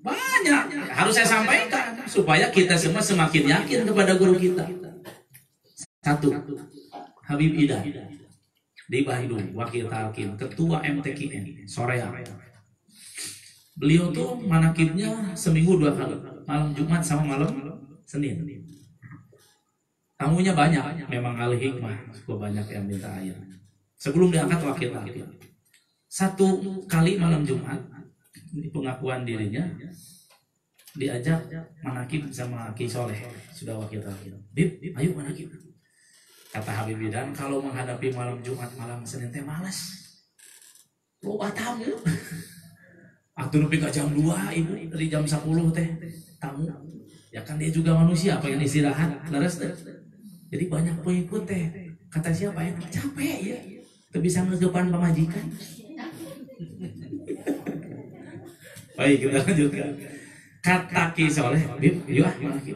Banyak. Harus saya sampaikan supaya kita semua semakin yakin kepada guru kita. Satu, Habib Ida di Bahidun, Wakil Talqin, Ketua MTQN, Soreang. Beliau tuh manakibnya seminggu 2 kali, malam Jumat sama malam Senin. Tamunya banyak, memang ahli hikmah, cukup banyak yang minta air. Sebelum diangkat Wakil Talqin, 1 kali malam Jumat, di pengakuan dirinya, diajak manakib sama Ki Soleh, sudah Wakil Talqin. Bib, ayo manakib. Kata Habib Bidan, kalau menghadapi malam Jumat, malam Senin teh malas. Loba tamu. Atuh nepi ka jam 2 ibu, dari jam 10 teh tamu. Ya kan dia juga manusia, pengen istirahat, leres teh. Jadi banyak pengikut teh. Kata siapa ya? Capek ya. Teu bisa ngegepan pamajikan. Baik, kita lanjutkan. Kata Ki Soleh, Bib, yuk manakib.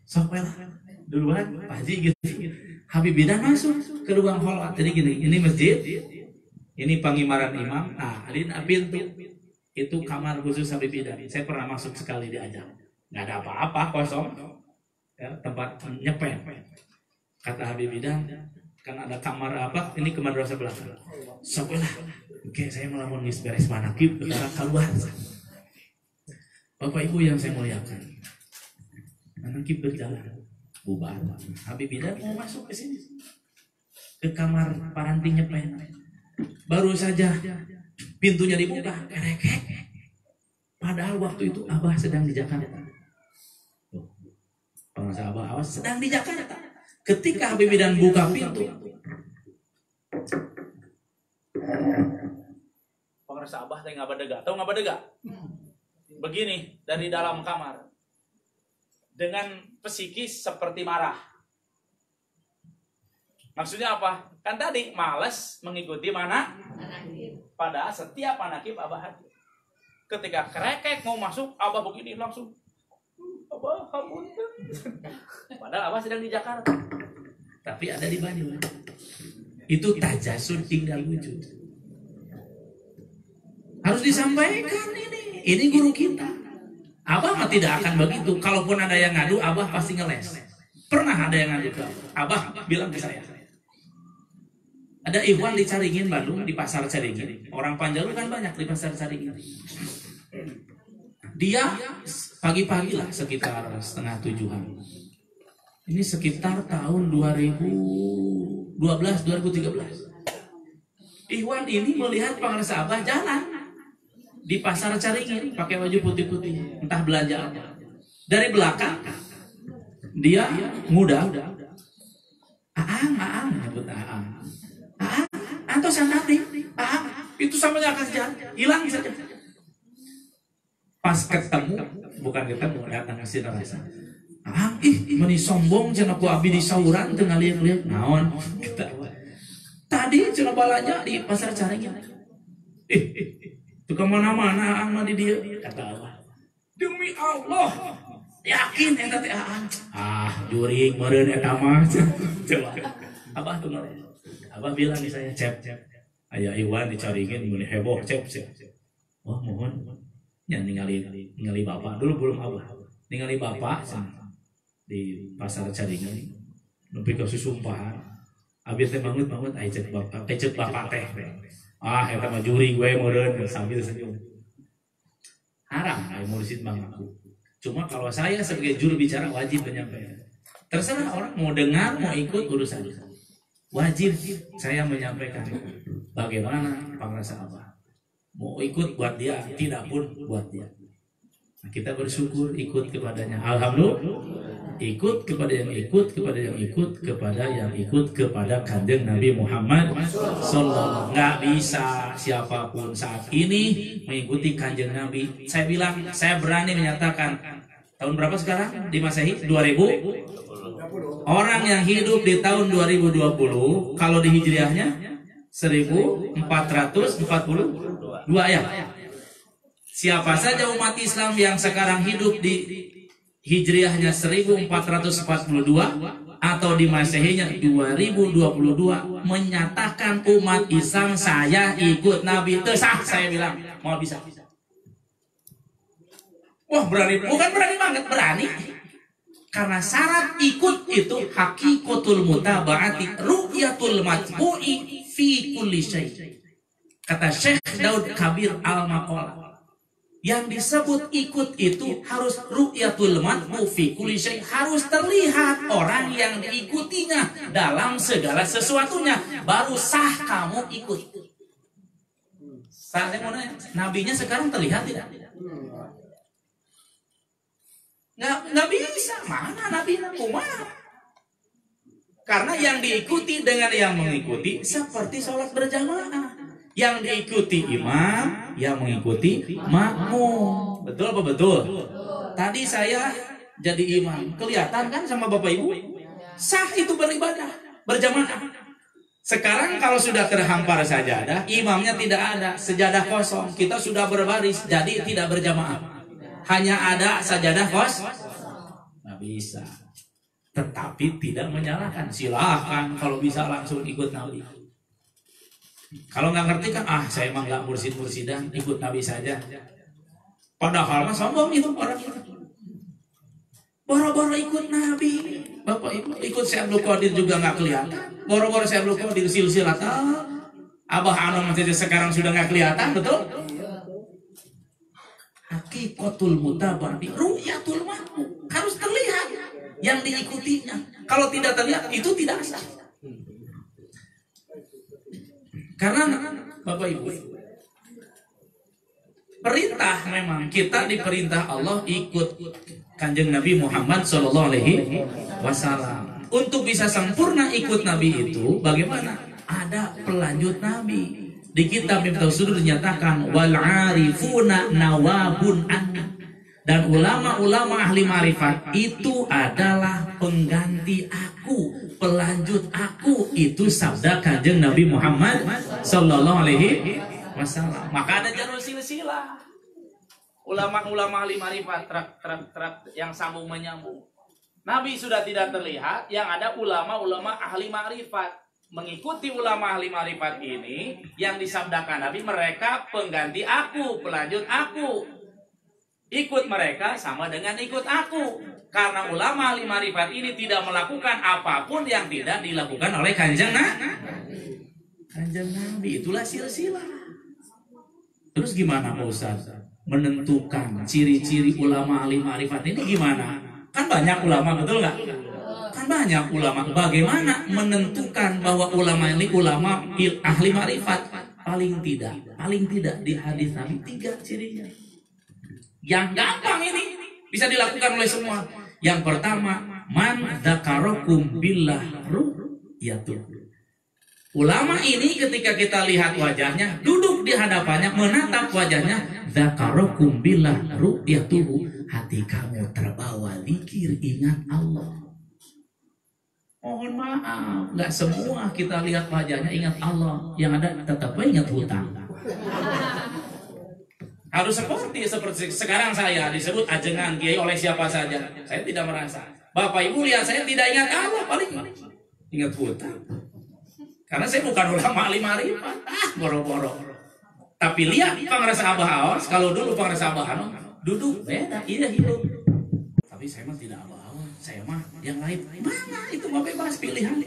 Sok lah. Duluan Pak Haji gitu. Habib Bidan masuk ke ruang kholwat. Jadi gini, ini masjid, ini pengimaran imam. Nah, ini pintu. Itu kamar khusus Habib Bidan. Saya pernah masuk sekali diajak. Nggak ada apa-apa, kosong. Ya, tempat nyepen. Kata Habib Bidan, kan ada kamar apa? Ini kamar dosa belakang. Sok lah. Oke, saya melamun beres manakib keluar. Bapak Ibu yang saya muliakan, manakib berjalan. Bubar. Habib Bidan mau masuk ke sini, ke kamar paranti nyepen. Baru saja pintunya dibuka, kerekek. Padahal waktu itu Abah sedang di Jakarta. Pengusaha Abah awas sedang di Jakarta. Ketika Habib Bidan buka pintu, pengusaha Abah teh ngabadega. Tahu ngabadega? Begini dari dalam kamar. Dengan psikis seperti marah. Maksudnya apa? Kan tadi malas mengikuti mana? Padahal setiap manakib Abah hadir. Ketika kerekek mau masuk, Abah begini langsung. Abah hapunten. Padahal Abah sedang di Jakarta. Tapi ada di Bandung. Itu tajasud tinggal wujud. Harus disampaikan ini. Ini guru kita. Abah mah tidak akan begitu. Kalaupun ada yang ngadu, Abah pasti ngeles. Pernah ada yang ngadu ke Abah bilang ke saya. Ada ikhwan di Caringin, Bandung, di pasar Caringin. Orang Panjalu kan banyak di pasar Caringin. Dia pagi-pagi lah, sekitar 6:30. Ini sekitar tahun 2012, 2013. Ikhwan ini melihat pengarsa Abah jalan di pasar Caringin pakai baju putih-putih, entah belanja apa. Dari belakang dia muda, Aang, nyebut Aang, antos sanati, Aang, itu samanya akan jalan, hilang saja. Pas ketemu, datang kasih rasa, Aang, meni sombong cenah ku abdi di sauran teu ngalieur-lieur naon. Tadi cenah balanya di pasar Caringin. Itu kemana-mana Aang mah di dia. Kata Allah, demi Allah yakin yang tadi Aang. Jurig meureun eta mah. Coba Abah tuh Abah bilang di saya, Cep, aya Iwan di Caringin mun heboh, Cep. Wah, mohon nya ningali Bapak dulu belum Abah. Ningali Bapak di pasar Caringin. Nepi ka susumpahan. Abi teh banget cek Bapak teh. Eta mah juri gue meureun sambil senyum. Haram aya mursid mengaku. Cuma kalau saya sebagai juru bicara wajib menyampaikan. Terserah orang mau dengar mau ikut urusan. Wajib saya menyampaikan bagaimana pengrasa Abah. Mau ikut buat dia, tidak pun buat dia. Nah, kita bersyukur ikut kepadanya. Alhamdulillah. Ikut kepada yang ikut kepada kanjeng Nabi Muhammad sallallahu. Nggak bisa siapapun saat ini mengikuti kanjeng Nabi. Saya bilang, saya berani menyatakan tahun berapa sekarang di Masehi? 2000. Orang yang hidup di tahun 2020 kalau di Hijriahnya 1442 ya. Siapa saja umat Islam yang sekarang hidup di Hijriahnya 1442 atau di Masehinya 2022 menyatakan umat Islam saya ikut Nabi. Itu sah, saya bilang. Mau bisa. Wah, berani. Bukan berani banget, berani. Karena syarat ikut itu hakikatul mutaba'ati ru'yatul matbu'i fi kulli syai'. Kata Syekh Daud Kabir Al-Maqala, yang disebut ikut itu harus ru'yatul matbu fi kulli syai', harus terlihat orang yang diikutinya dalam segala sesuatunya, baru sah kamu ikut. Saya mau nanya, nabinya sekarang terlihat tidak? Nggak bisa. Mana nabi kumaha? Karena yang diikuti dengan yang mengikuti seperti sholat berjamaah. Yang diikuti imam, yang mengikuti makmum. Betul apa betul? Tadi saya jadi imam, kelihatan kan sama bapak ibu? Sah itu beribadah berjamaah. Sekarang kalau sudah terhampar sajadah, imamnya tidak ada, sejadah kosong, kita sudah berbaris, jadi tidak berjamaah. Hanya ada sajadah kosong. Nggak bisa. Tetapi tidak menyalahkan. Silahkan kalau bisa langsung ikut Nabi. Kalau nggak ngerti kan, saya emang nggak mursid-mursidan, ikut Nabi saja. Padahal mah sombong itu orang itu. Boro-boro ikut Nabi. Bapak ibu ikut Syekh Abdul Qadir juga nggak kelihatan. Boro-boro Syekh Abdul Qadir silsilah. Abah Anom sekarang sudah nggak kelihatan, betul? Hakikatul mutaba'ati ru'yatul matbu, harus terlihat yang diikutinya. Kalau tidak terlihat itu tidak sah. Karena Bapak Ibu, perintah memang kita diperintah Allah ikut Kanjeng Nabi Muhammad SAW. Untuk bisa sempurna ikut Nabi itu bagaimana? Ada pelanjut Nabi. Di kitab Miftahus Sudur dinyatakan wal arifuna nawabun anni, dan ulama-ulama ahli marifat itu adalah pengganti aku, pelanjut aku. Itu sabda Kanjeng Nabi Muhammad sallallahu alaihi wasallam. Maka ada jalur silsilah. Ulama-ulama ahli marifat truk yang sambung menyambung. Nabi sudah tidak terlihat, yang ada ulama-ulama ahli marifat. Mengikuti ulama ahli marifat ini yang disabdakan Nabi, mereka pengganti aku, pelanjut aku. Ikut mereka sama dengan ikut aku. Karena ulama ahli marifat ini tidak melakukan apapun yang tidak dilakukan oleh Kanjeng Nabi. Itulah silsilah. Terus gimana Pak Ustaz? Menentukan ciri-ciri ulama ahli marifat ini gimana? Kan banyak ulama, betul nggak? Kan banyak ulama. Bagaimana menentukan bahwa ulama ini ulama ahli marifat? Paling tidak di hadis Nabi 3 cirinya. Yang gampang ini bisa dilakukan oleh semua. Yang pertama, man dzakarakum billah ru'yatuh. Ulama ini ketika kita lihat wajahnya, duduk di hadapannya, menatap wajahnya, dzakarakum billah ru'yatuhu, hati kamu terbawa zikir, ingat Allah. Mohon maaf, nggak semua kita lihat wajahnya ingat Allah, yang ada tetap ingat hutang. Harus seperti sekarang saya disebut ajengan kiai oleh siapa saja, saya tidak merasa. Bapak ibu lihat saya tidak ingat Allah, paling ingat hutang. Karena saya bukan ulama ahli marifat, boro-boro. Tapi lihat pengrasa Abah Awas, kalau dulu pengrasa Abah Anom duduk beda, iya hidup. Tapi saya mah tidak Abah Awas, saya mah yang lain. Mana itu mau bebas pilihan.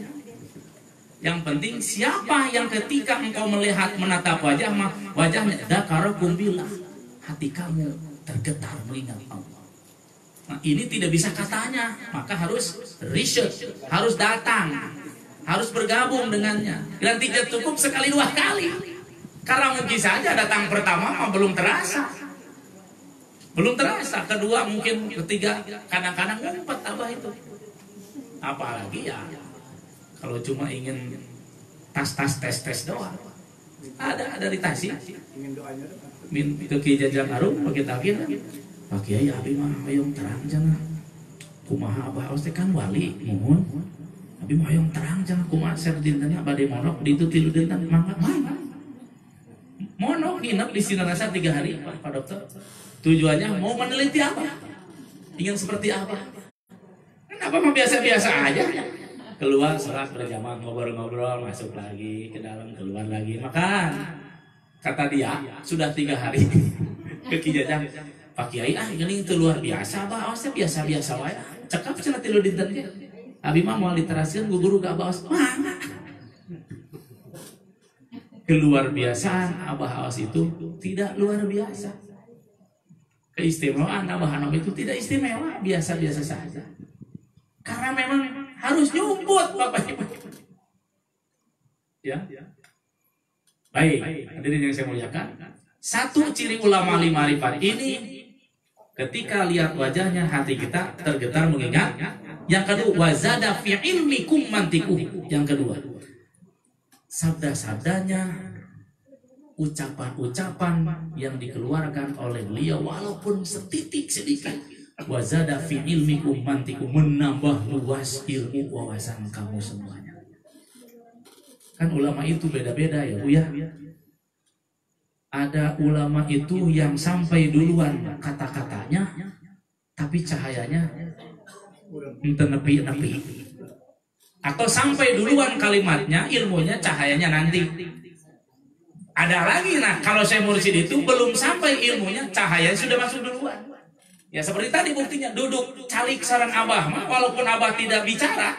Yang penting siapa yang ketika engkau melihat menatap wajahnya dzakarakum billah, hati kamu tergetar mengingat Allah. Nah, ini tidak bisa katanya, maka harus research, harus datang, harus bergabung dengannya. Dan tidak cukup sekali 2 kali. Karena mungkin saja datang pertama belum terasa. Belum terasa, kedua mungkin, ketiga kadang-kadang ngumpet Abah itu. Apalagi ya kalau cuma ingin tes doang. Ada dari Tasik. Min ke Kiai Jajang Arum pakai takir. Pak Kiai abi mah hoyong terang cenah. Kumaha Abah Awas teh kan wali, mohon. Abi mah hoyong terang cenah kumaha ser dintennya bade monok di itu 3 dinten mangga mana. Monok nginep di Sinarasa 3 hari Pak Dokter. Tujuannya mau meneliti apa? Ingin seperti apa? Kenapa mah biasa-biasa aja? Keluar sholat berjamaah, ngobrol-ngobrol, masuk lagi ke dalam, keluar lagi makan. Kata dia sudah 3 hari ke Kijajang, Pak Kiai ini itu luar biasa, baosnya biasa-biasa wae. Cekap cenah 3 dinten ge. Abi mah moal diteraskeun guru ka baos. Mana? Keluar biasaan Abah Aos itu tidak luar biasa. Keistimewaan Abah Hanom itu tidak istimewa, biasa-biasa saja. Karena memang harus nyumput Bapak Ibu. Ya. Baik, hadirin yang saya muliakan. Satu ciri ulama ma'rifat ini, ketika lihat wajahnya hati kita tergetar mengingat. Yang kedua, wazada fi ilmikum mantiku. Yang kedua, sabda-sabdanya, ucapan-ucapan yang dikeluarkan oleh beliau walaupun setitik sedikit. Wazada fi ilmikum mantiku, menambah luas ilmu wawasan kamu semuanya. Kan ulama itu beda-beda ya Bu ya. Ada ulama itu yang sampai duluan kata-katanya, tapi cahayanya ente nepi-nepi. Atau sampai duluan kalimatnya, ilmunya, cahayanya nanti. Ada lagi, nah kalau saya mursyid itu belum sampai ilmunya, cahayanya sudah masuk duluan. Ya seperti tadi buktinya, duduk calik sareng Abah mah, walaupun Abah tidak bicara,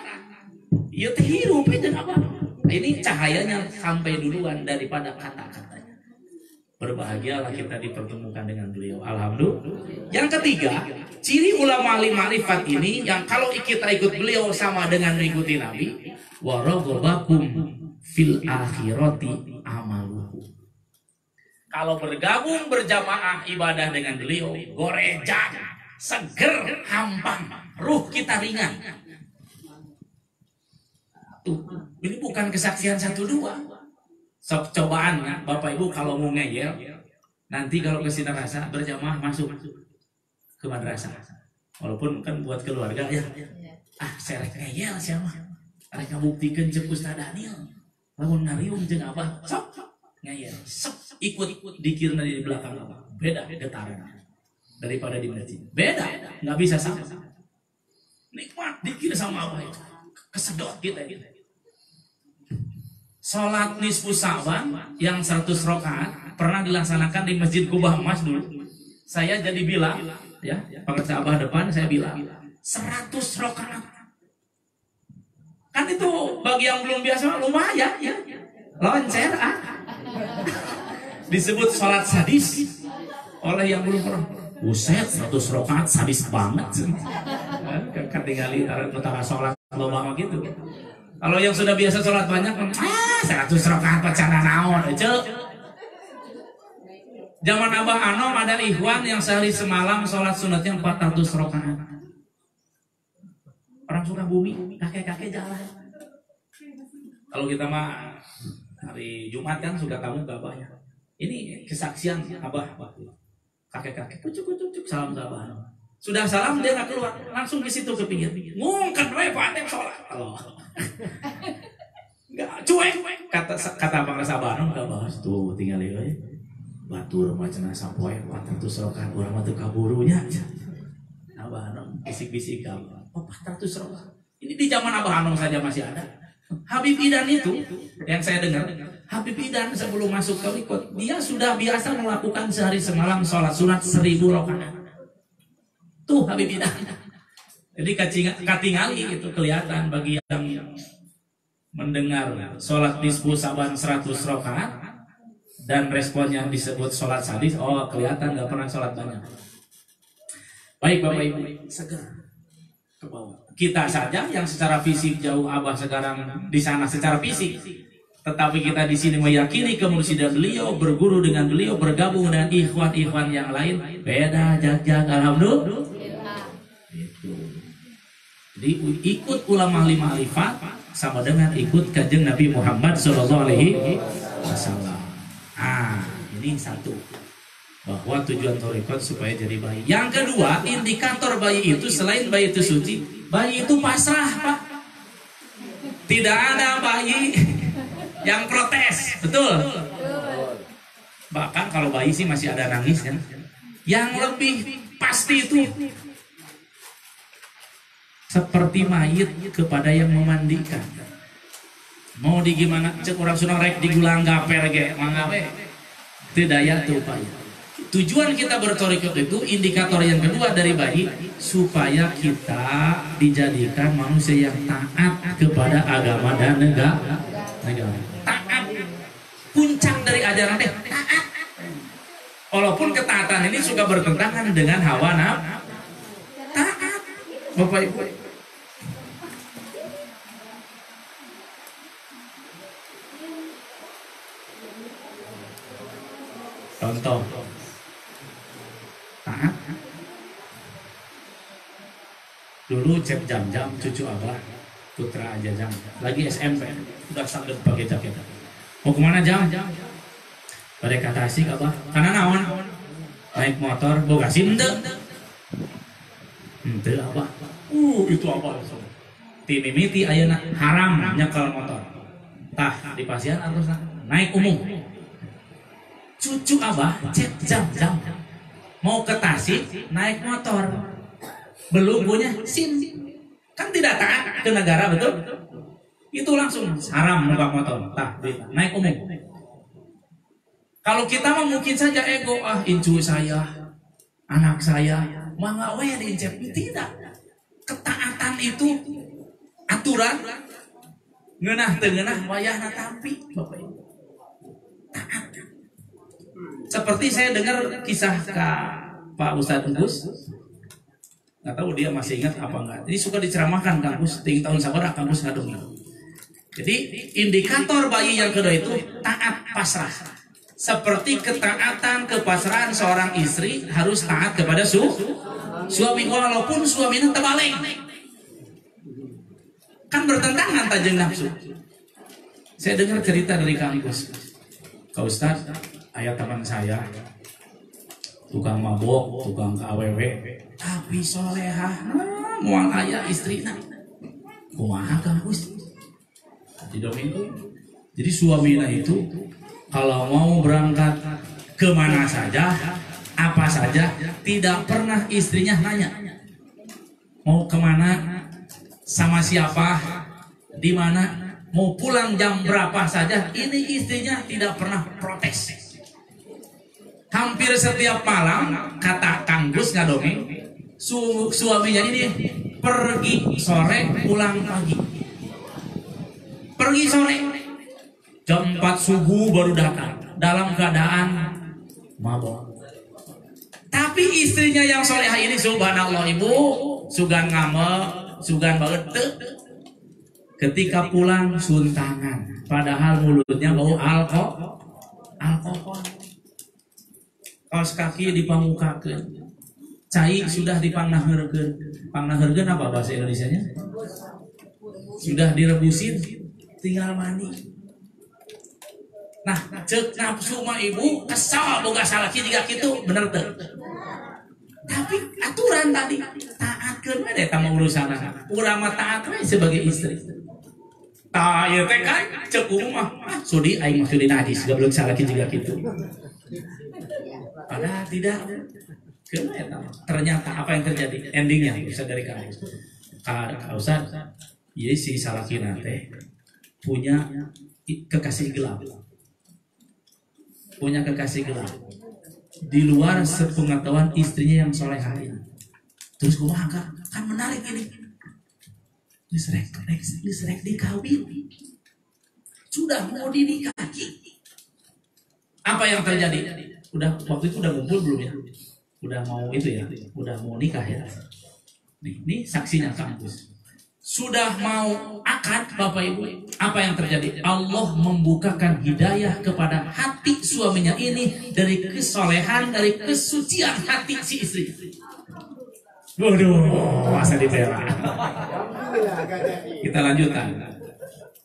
ya terhirup aja Abah. Ini cahayanya sampai duluan daripada kata-katanya. Berbahagialah kita dipertemukan dengan beliau. Alhamdulillah. Yang ketiga, ciri ulama ma'rifat ini yang kalau kita ikut beliau sama dengan mengikuti Nabi, waraghabakum fil akhirati amaluhu. Kalau bergabung berjamaah ibadah dengan beliau, gorejang, seger, hampang, ruh kita ringan. Tuh, ini bukan kesaksian 1-2. Sok cobaan ya, Bapak Ibu kalau mau ngeyel, nanti kalau ke Sinarasa berjamaah masuk ke madrasah. Walaupun kan buat keluarga ya. Saya ngeyel siapa? Mereka buktikan cek Ustaz Daniel. Lamun ngariung jeung Abah, sok ngeyel. Sok ikut dikirna di belakang Abah. Beda getaran daripada di masjid. Beda, nggak bisa sama. Nikmat dikir sama Abah itu. Kesedot kita gitu. Sholat nisfu Sa'ban yang 100 rakaat pernah dilaksanakan di Masjid Kubah Emas dulu. Saya jadi bilang, ya, pengacara Abah depan saya bilang 100 rakaat. Kan itu bagi yang belum biasa lumayan ya. Loncer disebut sholat sadis oleh yang belum pernah. Buset, 100 rakaat sadis banget. Kan tinggali utara sholat lama gitu. Kalau yang sudah biasa sholat banyak, 100 rakaat pacana naon, cek. Zaman Abah Anom ada ikhwan yang sehari semalam sholat sunatnya 400 rakaat. Orang suka bumi, kakek-kakek jalan. Kalau kita mah hari Jumat kan suka tamu banyak. Ini kesaksian Abah, kakek-kakek, kucuk-kucuk salam ke Abah Anom. Sudah salam dia nggak keluar, langsung di situ ke pinggir. Ngungkat we paten sholat. Nggak cuek. Kata Bang Sabanon nggak bahas tuh tinggal ya. Batur macam sampoe 400 rakaat urang mah teu kaburunya. Abah Anom bisik-bisik kamu. 400 rakaat. Ini di zaman Abah Anom saja masih ada. Habib Idan itu yang saya dengar, Habib Idan sebelum masuk ke Wikot, dia sudah biasa melakukan sehari semalam sholat sunat 1000 rakaat. Tuh Habib Idan. Jadi katingali itu kelihatan bagi yang mendengar sholat nisfu Sa'ban 100 rakaat dan responnya disebut sholat sadis. Oh kelihatan nggak pernah sholat banyak. Baik Bapak Ibu, segar ke bawah. Kita saja yang secara fisik jauh Abah sekarang di sana secara fisik, tetapi kita di sini meyakini kemursidan beliau, berguru dengan beliau, bergabung dengan ikhwan-ikhwan yang lain. Beda jag-jag, alhamdulillah. Jadi ikut ulama ma'rifat sama dengan ikut kanjeng Nabi Muhammad SAW. Ini satu, bahwa tujuan thariqat supaya jadi bayi. Yang kedua, indikator bayi itu selain bayi itu suci, bayi itu pasrah Pak. Tidak ada bayi yang protes, betul? Bahkan kalau bayi sih masih ada nangisnya. Yang lebih pasti itu seperti mayit kepada yang memandikan. Mau di gimana cek orang Sunda rek digulang gaper ge mangga we teu daya teu upaya. Tujuan kita bertorikot itu indikator yang kedua dari bayi supaya kita dijadikan manusia yang taat kepada agama dan negara. Taat puncak dari ajaran teh taat. Walaupun ketaatan ini suka bertentangan dengan hawa nafsu. Taat, Bapak Ibu. Contoh, taat. Dulu cek jam-jam cucu abah, putra aja jam, lagi SMP, udah sambil pakai jaket. Mau kemana jam? Pada kata asik abah, karena naon? Naik motor, boga SIM ente abah. Itu abah. Timimiti ayeuna haram nyekal motor. Tah di pasian harus naik umum. Cucu abah cek jam-jam mau ke Tasik naik motor belum punya SIM, kan tidak taat ke negara, betul? Itu langsung haram numpak motor, naik umum. Kalau kita mah mungkin saja ego, incu saya, anak saya, mangga we diincep. Tidak. Ketaatan itu aturan ngeunah teu ngeunah wayahna tapi Bapak Ibu. Taat. Seperti saya dengar kisah Pak Ustadz Gus, nggak tahu dia masih ingat apa enggak. Jadi suka diceramahkan kampus, tinggi tahun sabar kampus ngadung. Jadi indikator bayi yang kedua itu taat pasrah. Seperti ketaatan kepasrahan seorang istri harus taat kepada suami walaupun suaminya terbalik. Kan bertentangan tajeng nafsu. Saya dengar cerita dari kampus. Kak Ustadz, ayah teman saya tukang mabok, tukang KWW, tapi solehah, mual ayah istrina. Kumaha Kang Gus? Didomingo. Jadi suaminya itu kalau mau berangkat kemana saja, apa saja, tidak pernah istrinya nanya mau kemana, sama siapa, di mana, mau pulang jam berapa saja. Ini istrinya tidak pernah protes. Hampir setiap malam, kata Kang Gus ngadongeng, suaminya ini pergi sore, pulang pagi. Pergi sore, jam 4 subuh baru datang, dalam keadaan mabok. Tapi istrinya yang solehah ini, subhanallah ibu, sugan ngame, sugan banget. Ketika pulang suntangan, padahal mulutnya bau alkohol. Kaos kaki dipamukakeun, cai sudah dipangnaheurkeun. Pangnaheurkeun apa bahasa Indonesianya? Sudah direbusin, tinggal mandi. Nah, cek nafsu mah ibu kesal boga salaki juga gitu, bener tuh. Tapi aturan tadi taatkeun we eta mah urusanna. Urang mah taat we sebagai istri. Tah ieu teh kan cek mah sudi aing mah sudi najis goblok salaki juga gitu. Padahal tidak. Ternyata apa yang terjadi? Endingnya bisa dari kamu. Kak Ustaz, jadi si salaki nate punya kekasih gelap. Punya kekasih gelap. Di luar sepengetahuan istrinya yang solehah ini. Terus kumaha kan menarik ini. Disrek dikawin. Sudah mau dinikahi. Apa yang terjadi? Waktu itu udah ngumpul belum ya? Udah mau itu ya? Udah mau nikah ya? Nih saksinya kampus. Sudah mau akad Bapak Ibu. Apa yang terjadi? Allah membukakan hidayah kepada hati suaminya ini dari kesolehan, dari kesucian hati si istri. Waduh, masa dibela. Kita lanjutkan.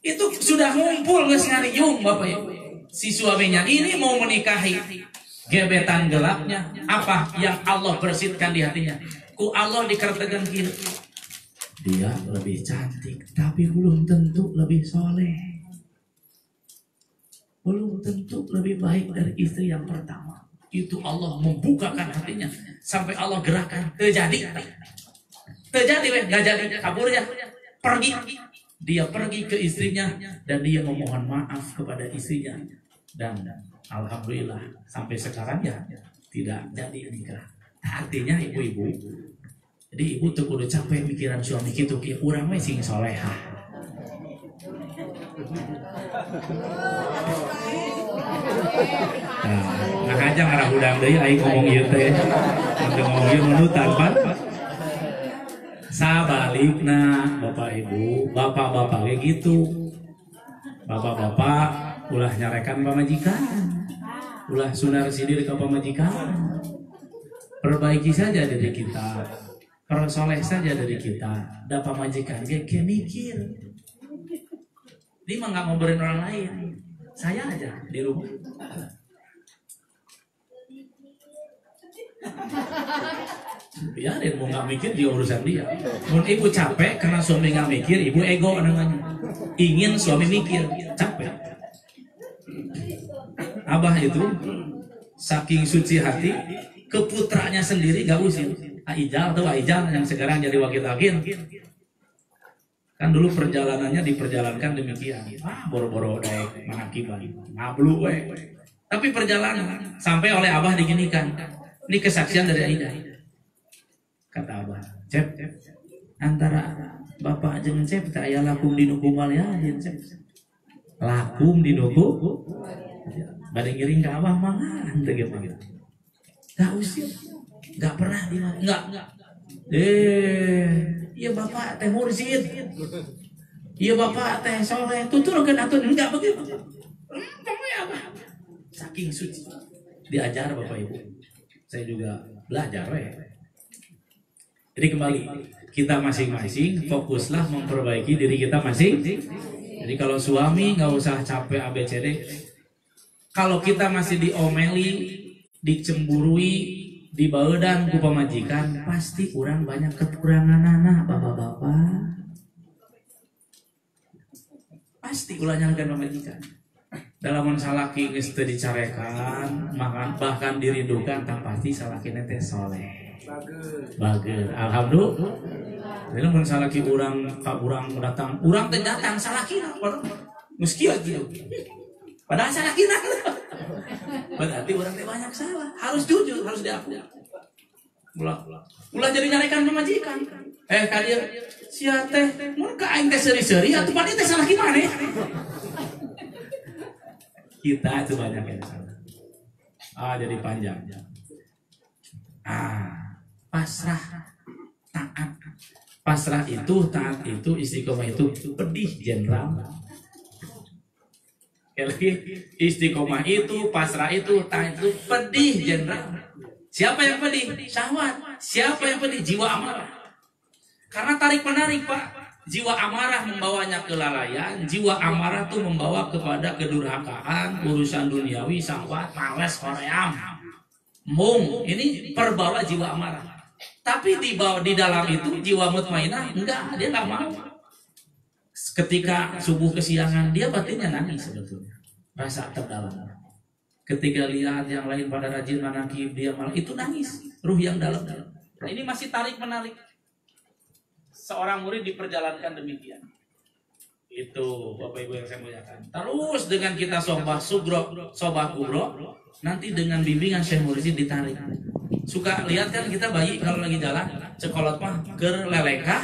Itu sudah ngumpul geus ngariung Bapak Ibu. Si suaminya ini mau menikahi. Gebetan gelapnya apa yang Allah bersihkan di hatinya? Ku Allah dikertakan gini. Dia lebih cantik, tapi belum tentu lebih soleh. Belum tentu lebih baik dari istri yang pertama. Itu Allah membukakan hatinya sampai Allah gerakan terjadi. Terjadi, nggak jadi kaburnya. Pergi. Dia pergi ke istrinya dan dia memohon maaf kepada istrinya. Dan alhamdulillah sampai sekarang ya tidak jadi nikah. Artinya ibu-ibu, jadi ibu tuh kudu capek mikiran suami gitu, kayak kurang we sing soleha. Nah aja ngarah udang deui aing ngomong ieu teh. Untuk ngomong ieu nunutan pan. Sabalikna Bapak Ibu, bapak-bapak kayak gitu. Bapak-bapak ulah nyarekan pamajikan. Ulah sunar sidir ke pamajikan. Perbaiki saja diri kita, persoleh saja dari kita. Dapat majikan kayak mikir. Dia mah nggak ngobrolin orang lain, saya aja di rumah. Biarin mau nggak mikir dia urusan dia. Mun ibu capek karena suami nggak mikir, ibu ego namanya. Ingin suami mikir, capek. Abah itu saking suci hati. Ke putranya sendiri gak usir. Aijal tuh Aijal yang sekarang jadi wakil agen. Kan dulu perjalanannya diperjalankan demikian. Boro-boro daek manakiban. Ngablu we. Tapi perjalanan sampai oleh Abah diginikan. Ini kesaksian dari Aida. Kata Abah, Cep, antara Bapak jeung Cep teh aya lakum di nukumal ya, Cep. Lakum di nuku. Bade ngiring ka Abah mangan teh gitu. Gak usir, gak pernah dimana, enggak. Iya bapak teh mursid, iya bapak teh soleh, tuturkan atau enggak begitu. Apa? Saking suci, diajar bapak ibu. Saya juga belajar ya. Jadi kembali, kita masing-masing fokuslah memperbaiki diri kita masing. Jadi kalau suami nggak usah capek ABCD. Kalau kita masih diomeli, dicemburui, dibaedan ku pamajikan, pasti kurang banyak kekurangan anak bapak-bapak. Pasti ulah nyangkeun pamajikan. Dalam salaki geus teu dicarekan, bahkan dirindukan, tak pasti salaki teh soleh. Bagus. Alhamdulillah. Jadi mun salaki urang ka urang datang, urang teh datang salakina, meski gitu. Padahal salakina. Berarti orang teh banyak salah. Harus jujur, harus diakui. Ulah jadi nyarekan pemajikan. Kalian sia teh mun ka aing teh seuri-seuri atuh pade teh salah gimana? Kita itu banyak yang salah. Jadi panjang. Pasrah, taat. Pasrah itu, taat itu, istiqomah itu pedih jenderal. Istiqomah itu, pasrah itu, taat itu pedih jenderal. Siapa yang pedih? Syahwat. Siapa yang pedih? Jiwa amarah. Karena tarik menarik Pak. Jiwa amarah membawanya kelalaian. Jiwa amarah itu membawa kepada kedurhakaan, urusan duniawi, syahwat, males, koream, mung. Ini perbawa jiwa amarah. Tapi di dalam itu jiwa mutmainah enggak, dia enggak mau. Ketika subuh kesiangan dia batinnya nangis sebetulnya, rasa terdalam. Ketika lihat yang lain pada rajin manakib dia malah itu nangis, ruh yang dalam-dalam. Nah ini masih tarik menarik. Seorang murid diperjalankan demikian. Itu Bapak Ibu yang saya muliakan. Terus dengan kita sobah sugro, sobah kubro, nanti dengan bimbingan Syekh Mursyid ditarik. Suka lihat kan kita bayi kalau lagi jalan, sekolot mah ker lelekah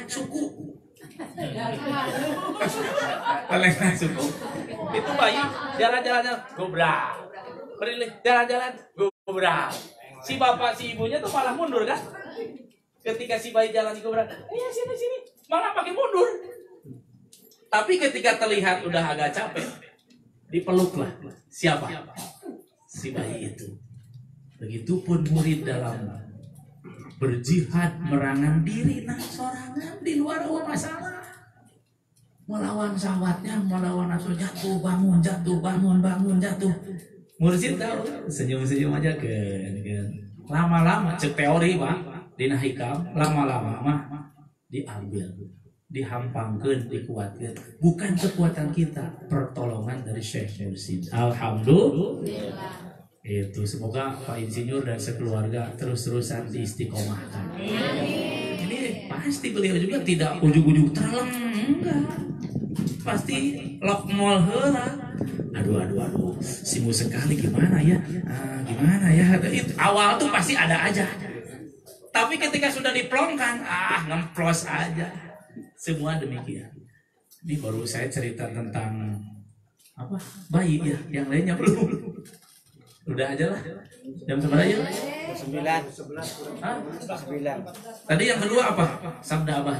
suku. Lelekah suku. Itu bayi jalan-jalannya gobrak. Berilih jalan-jalan gobrak. Si bapak si ibunya tuh malah mundur kan? Ketika si bayi jalan gobrak, ayo sini, malah pakai mundur. Tapi ketika terlihat udah agak capek, dipeluklah. Siapa? Si bayi itu. Begitupun murid dalam berjihad merangan diri sorangan di luar masalah, melawan syahwatnya, melawan atau jatuh bangun jatuh. Mursyid tahu senyum aja kan. Lama-lama cek teori Pak dina hikam, lama-lama mah diambil, dihampangkeun, dikuatkeun. Bukan kekuatan kita, pertolongan dari Syekh Mursyid. Alhamdulillah. Itu semoga Pak Insinyur dan sekeluarga terus-terusan diistiqomahkan. Ini pasti beliau juga tidak ujug-ujug terlem, enggak. Pasti lokmol heula. Aduh, simu sekali gimana ya? Gimana ya? Itu awal tuh pasti ada aja. Tapi ketika sudah diplongkan, ngemplos aja. Semua demikian. Ini baru saya cerita tentang apa? Bayi ya, yang lainnya belum. Udah aja lah. Jam seberapa ya? 9. 9. Tadi yang kedua apa? Sabda Abah.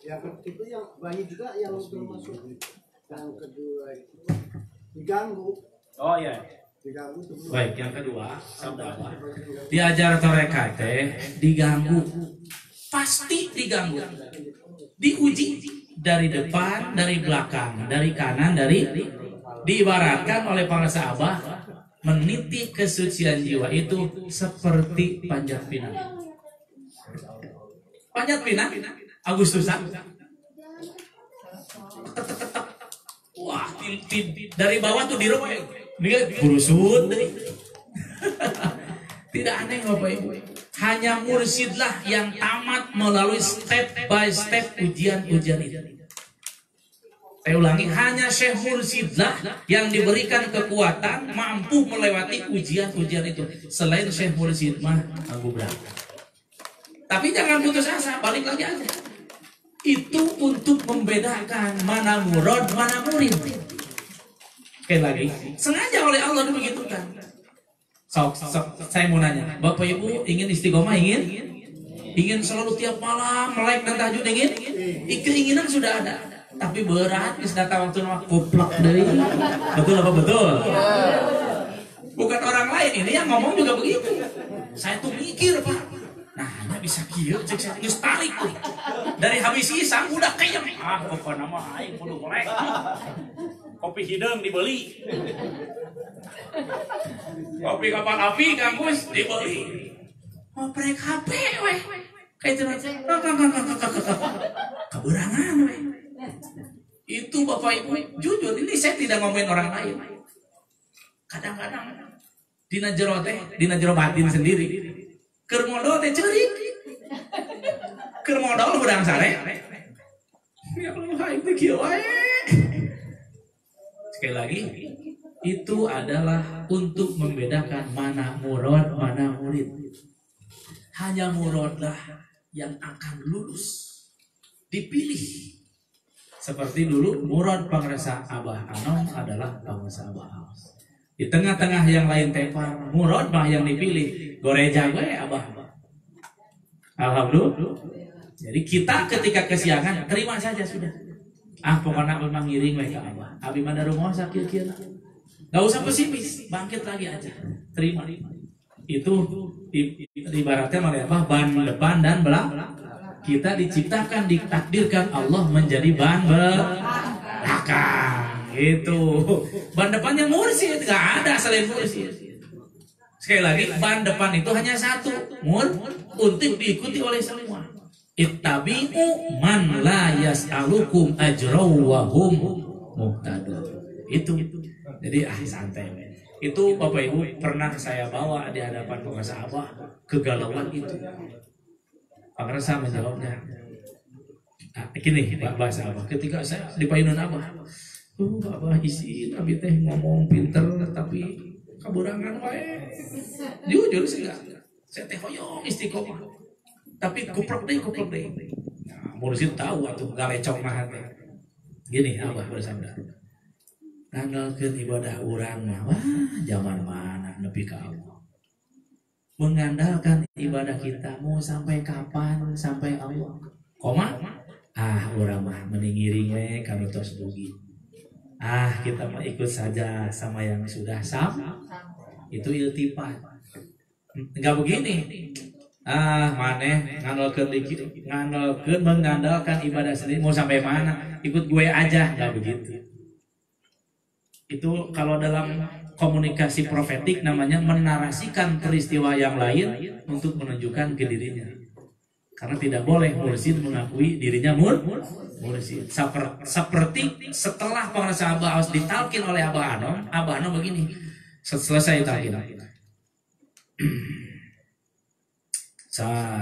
Yang itu yang bayi juga yang termasuk. Yang kedua itu diganggu. Oh iya. Diganggu tuh. Baik, yang kedua, sabda Abah. Diajar toreka teh diganggu. Pasti diganggu. Diuji dari depan, dari belakang, dari kanan, dari diibaratkan oleh para sahabat meniti kesucian jiwa itu seperti panjat pinang. Panjat pinang Agustusan. Wah, dari bawah tuh dirobek. Dia kurusut deh. Tidak aneh Bapak Ibu. Hanya mursyidlah yang tamat melalui step by step ujian-ujian itu. Saya ulangi, hanya Syekh Mursyidlah yang diberikan kekuatan mampu melewati ujian-ujian itu. Selain Syekh Mursyid mah aku berangkat. Tapi jangan putus asa, balik lagi aja. Itu untuk membedakan mana murad, mana murid. Sekali lagi, sengaja oleh Allah dibegitukan. Saya mau nanya, Bapak Ibu ingin istiqomah, ingin selalu tiap malam melek dan tahajud, ingin? Keinginan sudah ada. Tapi berat, datang waktu nama kuplak dari. Betul apa betul? Bukan orang lain, ini yang ngomong juga begitu. Saya tuh mikir Pak. Nah, hanya bisa kieu cek saya geus tarik tuh. Dari habis isang udah kayem. Pokoknya mah aing kudu melek. Kopi hidung dibeli. Kopi kapan api Kang Gus dibeli. Ngoprek HP weh. Kayak itu keberangan weh. Itu Bapak Ibu, jujur ini saya tidak ngomongin orang lain. Kadang-kadang dina jero batin sendiri. Keur modal teh ceurik. Keur modal udang sare. Ya Allah, itu kieu wae. Sekali lagi, itu adalah untuk membedakan mana murad, mana murid. Hanya muradlah yang akan lulus, dipilih. Seperti dulu murad pangresa Abah Anom adalah pangresa Abah Aos. Di tengah-tengah yang lain tepar, murad mah yang dipilih. Goreja gue Abah. Alhamdulillah. Jadi kita ketika kesiangan terima saja sudah. Pokoknya memang ngiring we ka Abah. Abi mah rumah sakit kieu. Enggak usah pesimis, bangkit lagi aja. Terima. Itu diibaratkan oleh Abah ban depan dan belakang. Kita diciptakan, ditakdirkan Allah menjadi ban belakang. Itu ban depannya mursyid, nggak ada selain mursyid. Sekali lagi, ban depan itu hanya satu, untuk diikuti oleh semua. Ittabi'u man la yas'alukum ajraw wa hum muhtadun. Itu. Jadi santai. Itu Bapak Ibu pernah saya bawa di hadapan penguasa Abah kegalauan itu. Penguasa menjawabnya. Gini bahasa Abah. Ketika saya di payunan Abah, Abah isi tapi teh ngomong pinter tapi kaburangan wae. Jujur sih enggak. Saya teh hoyong istiqomah. Tapi kuplek deh. Nah, mursyid tahu atuh galecok mah teh. Gini Abah bersabda. Ngandalkeun ibadah urang mah wah zaman mana nepi ka Allah. Mengandalkan ibadah kita mau sampai kapan? Sampai Allah. Koma? Urang mah mending ngiring we kana tos dugi. Kita mah ikut saja sama yang sudah itu iltifat. Enggak begini. Maneh ngandalkeun mengandalkan ibadah sendiri mau sampai mana? Ikut gue aja, enggak begitu. Itu kalau dalam komunikasi profetik namanya menarasikan peristiwa yang lain untuk menunjukkan ke dirinya. Karena tidak boleh mursyid mengakui dirinya mursyid. Seperti setelah penguasa Abah Aos ditalkin oleh Abah Anom begini. Selesai tadi.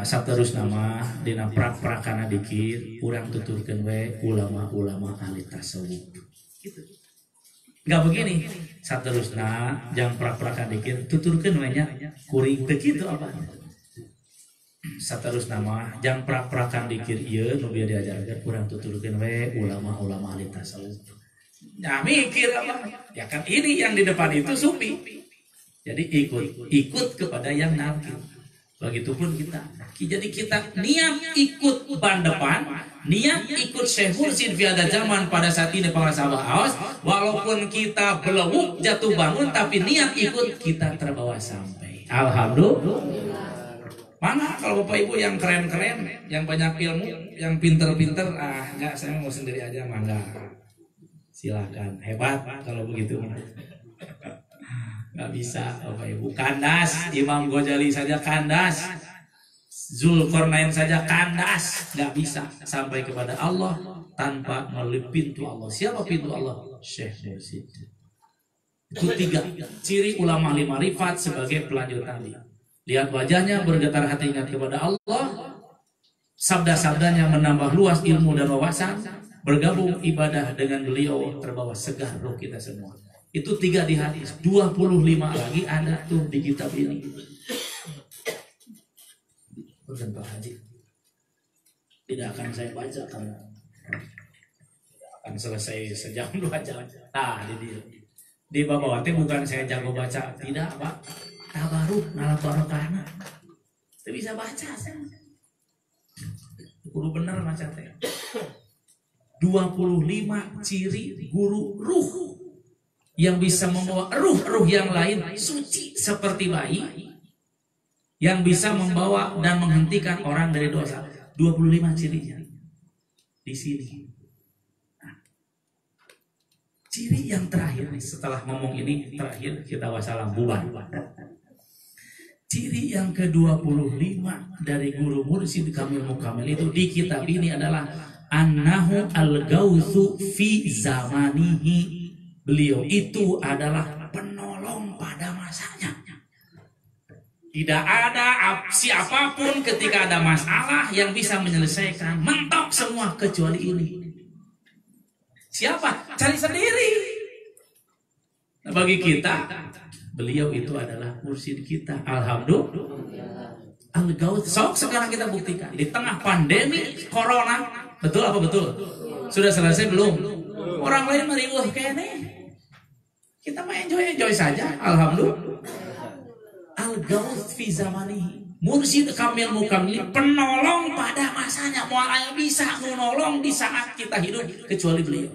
Saterus nama dina prak-prakana dikir urang tuturkeun we ulama-ulama ahli tasawuf. Gitu. Enggak begini. Saterusna jang prak-prakana dikir tuturkeun we nya kuring teu kitu apa. Saterusna mah jang prak-prakan dikir ieu nu bieu diajarkeun urang tuturkeun we ulama-ulama ahli tasawuf. Nah mikir apa? Ya kan ini yang di depan itu sufi. Jadi ikut kepada yang nabi. Begitupun kita. Jadi kita niat ikut ban depan, niat ikut Syekh Mursid fi ada zaman pada saat ini para sahabat awas, walaupun kita belum jatuh bangun tapi niat ikut kita terbawa sampai. Alhamdulillah. Mana kalau Bapak Ibu yang keren-keren, yang banyak ilmu, yang pinter-pinter, enggak saya mau sendiri aja mangga. Silakan, hebat kalau begitu. Nggak bisa Bapak Ibu. Kandas, Imam Ghazali saja kandas, Zulkarnain saja kandas, nggak bisa sampai kepada Allah tanpa melalui pintu Allah. Siapa pintu Allah? Syekh Mursid. Itu 3 ciri ulama ahli marifat sebagai pelanjut tadi. Lihat wajahnya, bergetar hati ingat kepada Allah, sabda-sabdanya menambah luas ilmu dan wawasan, bergabung ibadah dengan beliau terbawa segar roh kita semua. Itu 3 di hadis, 25 lagi ada tuh di kitab ini. Bukan Pak Haji. Tidak akan saya baca karena tidak akan selesai sejam 2 jam. Nah, di Babawati bukan saya jago baca, tidak Pak. Tabaruk nala barokahna. Tidak bisa baca saya. Guru benar baca teh. 25 ciri guru ruh yang bisa membawa ruh-ruh yang lain suci seperti bayi, yang bisa membawa dan menghentikan orang dari dosa. 25 cirinya di sini. Nah, ciri yang terakhir nih, setelah ngomong ini terakhir kita wassalam bubar. Ciri yang ke-25 dari guru Mursid Kamil Mukamil itu di kitab ini adalah annahu al-gautsu fi zamanihi. Beliau itu adalah penolong pada masanya. Tidak ada siapapun ketika ada masalah yang bisa menyelesaikan, mentok semua kecuali ini. Siapa? Cari sendiri. Nah, bagi kita, beliau itu adalah mursyid kita. Alhamdulillah. Al-Gauts. So, sekarang kita buktikan di tengah pandemi corona, betul apa betul? Sudah selesai belum? Orang lain meriweuh kene. Kita mah enjoy saja, alhamdulillah. Al-Gauts fi zamanihi. Mursyid Kamil Mukamil, penolong pada masanya. Moal aya bisa menolong di saat kita hidup kecuali beliau.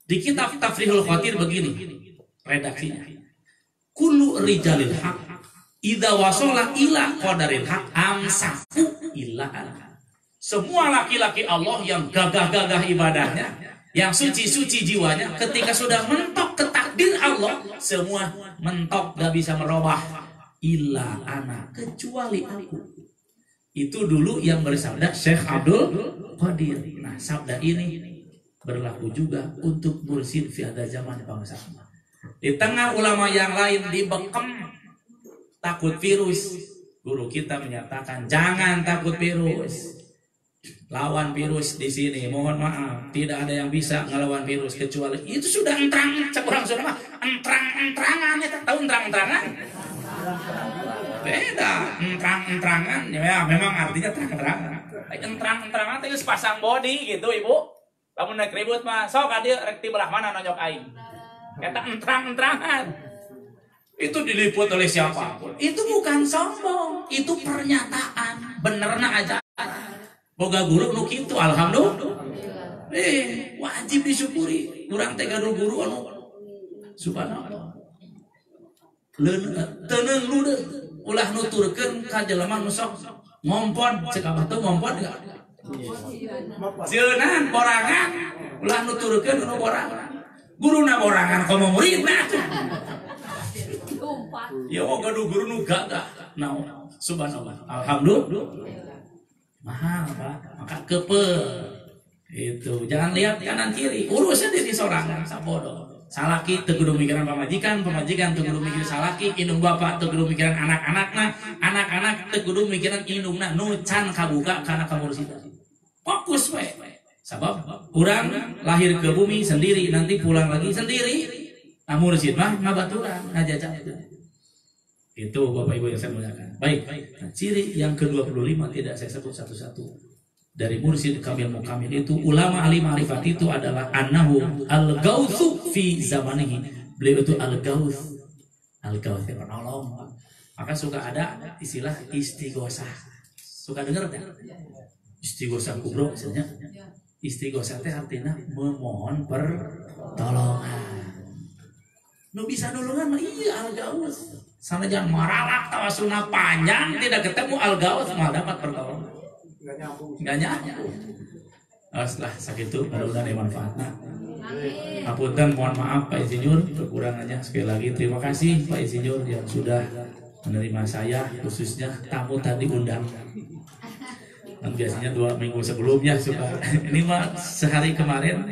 Di kitab Tafrihul Khatir begini redaksinya. Kullu rijalil haq idza wasala ila qadaril haq amsaku illa Allah. Semua laki-laki Allah yang gagah-gagah ibadahnya, yang suci-suci jiwanya, ketika sudah mentok ke takdir Allah, semua mentok, gak bisa merubah. Illa ana, kecuali aku. Itu dulu yang bersabda Syekh Abdul Qadir. Nah, sabda ini berlaku juga untuk mursyid fi hadza zaman bangsa. Di tengah ulama yang lain dibekam takut virus, guru kita menyatakan jangan takut virus. Lawan virus di sini, mohon maaf, tidak ada yang bisa ngelawan virus kecuali itu sudah entrang, orang sudah mah entrang-entrangan, ya tahu entrang-entrangan? Beda, entrang-entrangan, ya memang artinya terang-terangan. Entrang-entrangan itu sepasang body gitu ibu. Lamun naik ribut mah, sok dia rek ti belah mana nonyok aing. Kata entrang-entrangan. Itu diliput oleh siapapun. Itu bukan sombong, itu pernyataan, benerna aja. Boga guru nu kitu alhamdulillah. Wajib disyukuri. Urang teh gaduh guru anu subhanallah. Teuneng lu deh ulah nuturkeun ka jelema nu sok ngompon, cek abah teh ngompon enggak? Jeunan borangan ulah nuturkeun nu borangan. Guruna borangan komo muridna atuh. Ya mau gaduh guru nu gagah. Naon? Subhanallah. Alhamdulillah. Mahal Pak, maka kepe itu jangan lihat kanan kiri, urus sendiri sorangan, sabodo. salaki teu kudu mikiran pamajikan, pamajikan teu kudu mikiran salaki, indung bapak teu kudu mikiran anak-anakna, anak-anak teu kudu mikiran indungna nu can kabuka kana kamursidan. Fokus we. Sabab urang lahir ke bumi sendiri, nanti pulang lagi sendiri. Nah mursid mah ngabaturan, ngajajak. Itu Bapak Ibu yang saya muliakan. Baik, nah, ciri yang ke-25 tidak saya sebut satu-satu. Dari mursid kamil mukamil itu ulama ahli ma'rifat itu adalah annahu al-gautsu fi zamanihi. Beliau itu al-gauts. Al-gauts yang penolong. Maka suka ada istilah istighosah. Suka dengar enggak? Istighosah kubro misalnya. Istighosah teh artinya memohon pertolongan. Nu bisa nulungan mah iya al-gauts. Sanajan maralak tawassulna panjang tidak ketemu al-gauts mah dapat pertolongan. Nggak nyambung. Setelah sakit itu mudah-mudahan manfaatnya. Apunten, mohon maaf Pak Insinyur kekurangannya. Sekali lagi terima kasih Pak Insinyur yang sudah menerima saya, khususnya tamu tadi undang. Dan biasanya 2 minggu sebelumnya suka. Ini mah sehari kemarin.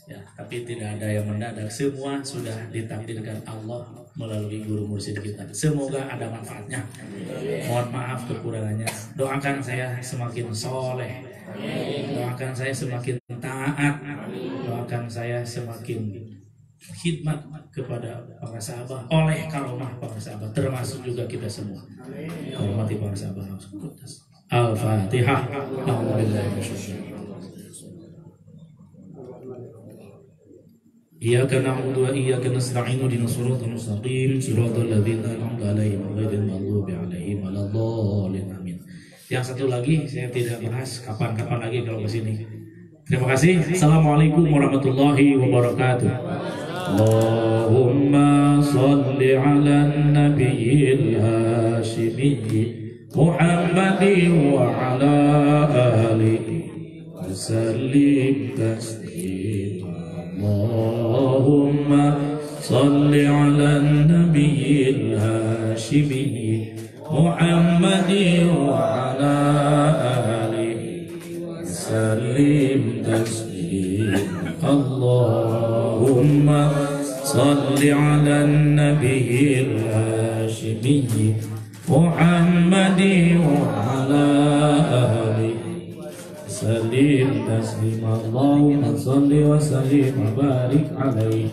Ya, tapi tidak ada yang mendadak. Semua sudah ditakdirkan Allah melalui guru mursyid kita. Semoga ada manfaatnya. Mohon maaf kekurangannya. Doakan saya semakin soleh. Doakan saya semakin taat. Doakan saya semakin khidmat kepada para sahabat oleh karomah para sahabat, termasuk juga kita semua. Hormati para sahabat. Al-Fatihah. Iyyaka na'budu wa iyyaka nasta'in ihdinas siratal mustaqim siratal ladzina an'amta 'alaihim ghairil maghdubi 'alaihim waladdallin amin. Yang satu lagi saya tidak bahas, kapan-kapan lagi kalau ke sini. Terima kasih. Assalamualaikum warahmatullahi wabarakatuh. Allahumma shalli 'alan nabiyil hashimi Muhammadin wa 'ala alihi wa sallim taslima. Allahumma salli 'alan nabiyil hashimi Muhammadin wa 'ala alihi wa sallim taslima. Allahumma salli 'alan nabiyil hashimi Muhammadin wa 'ala alihi Salim taslim. Allahumma salli wa sallim wa barik alaihi.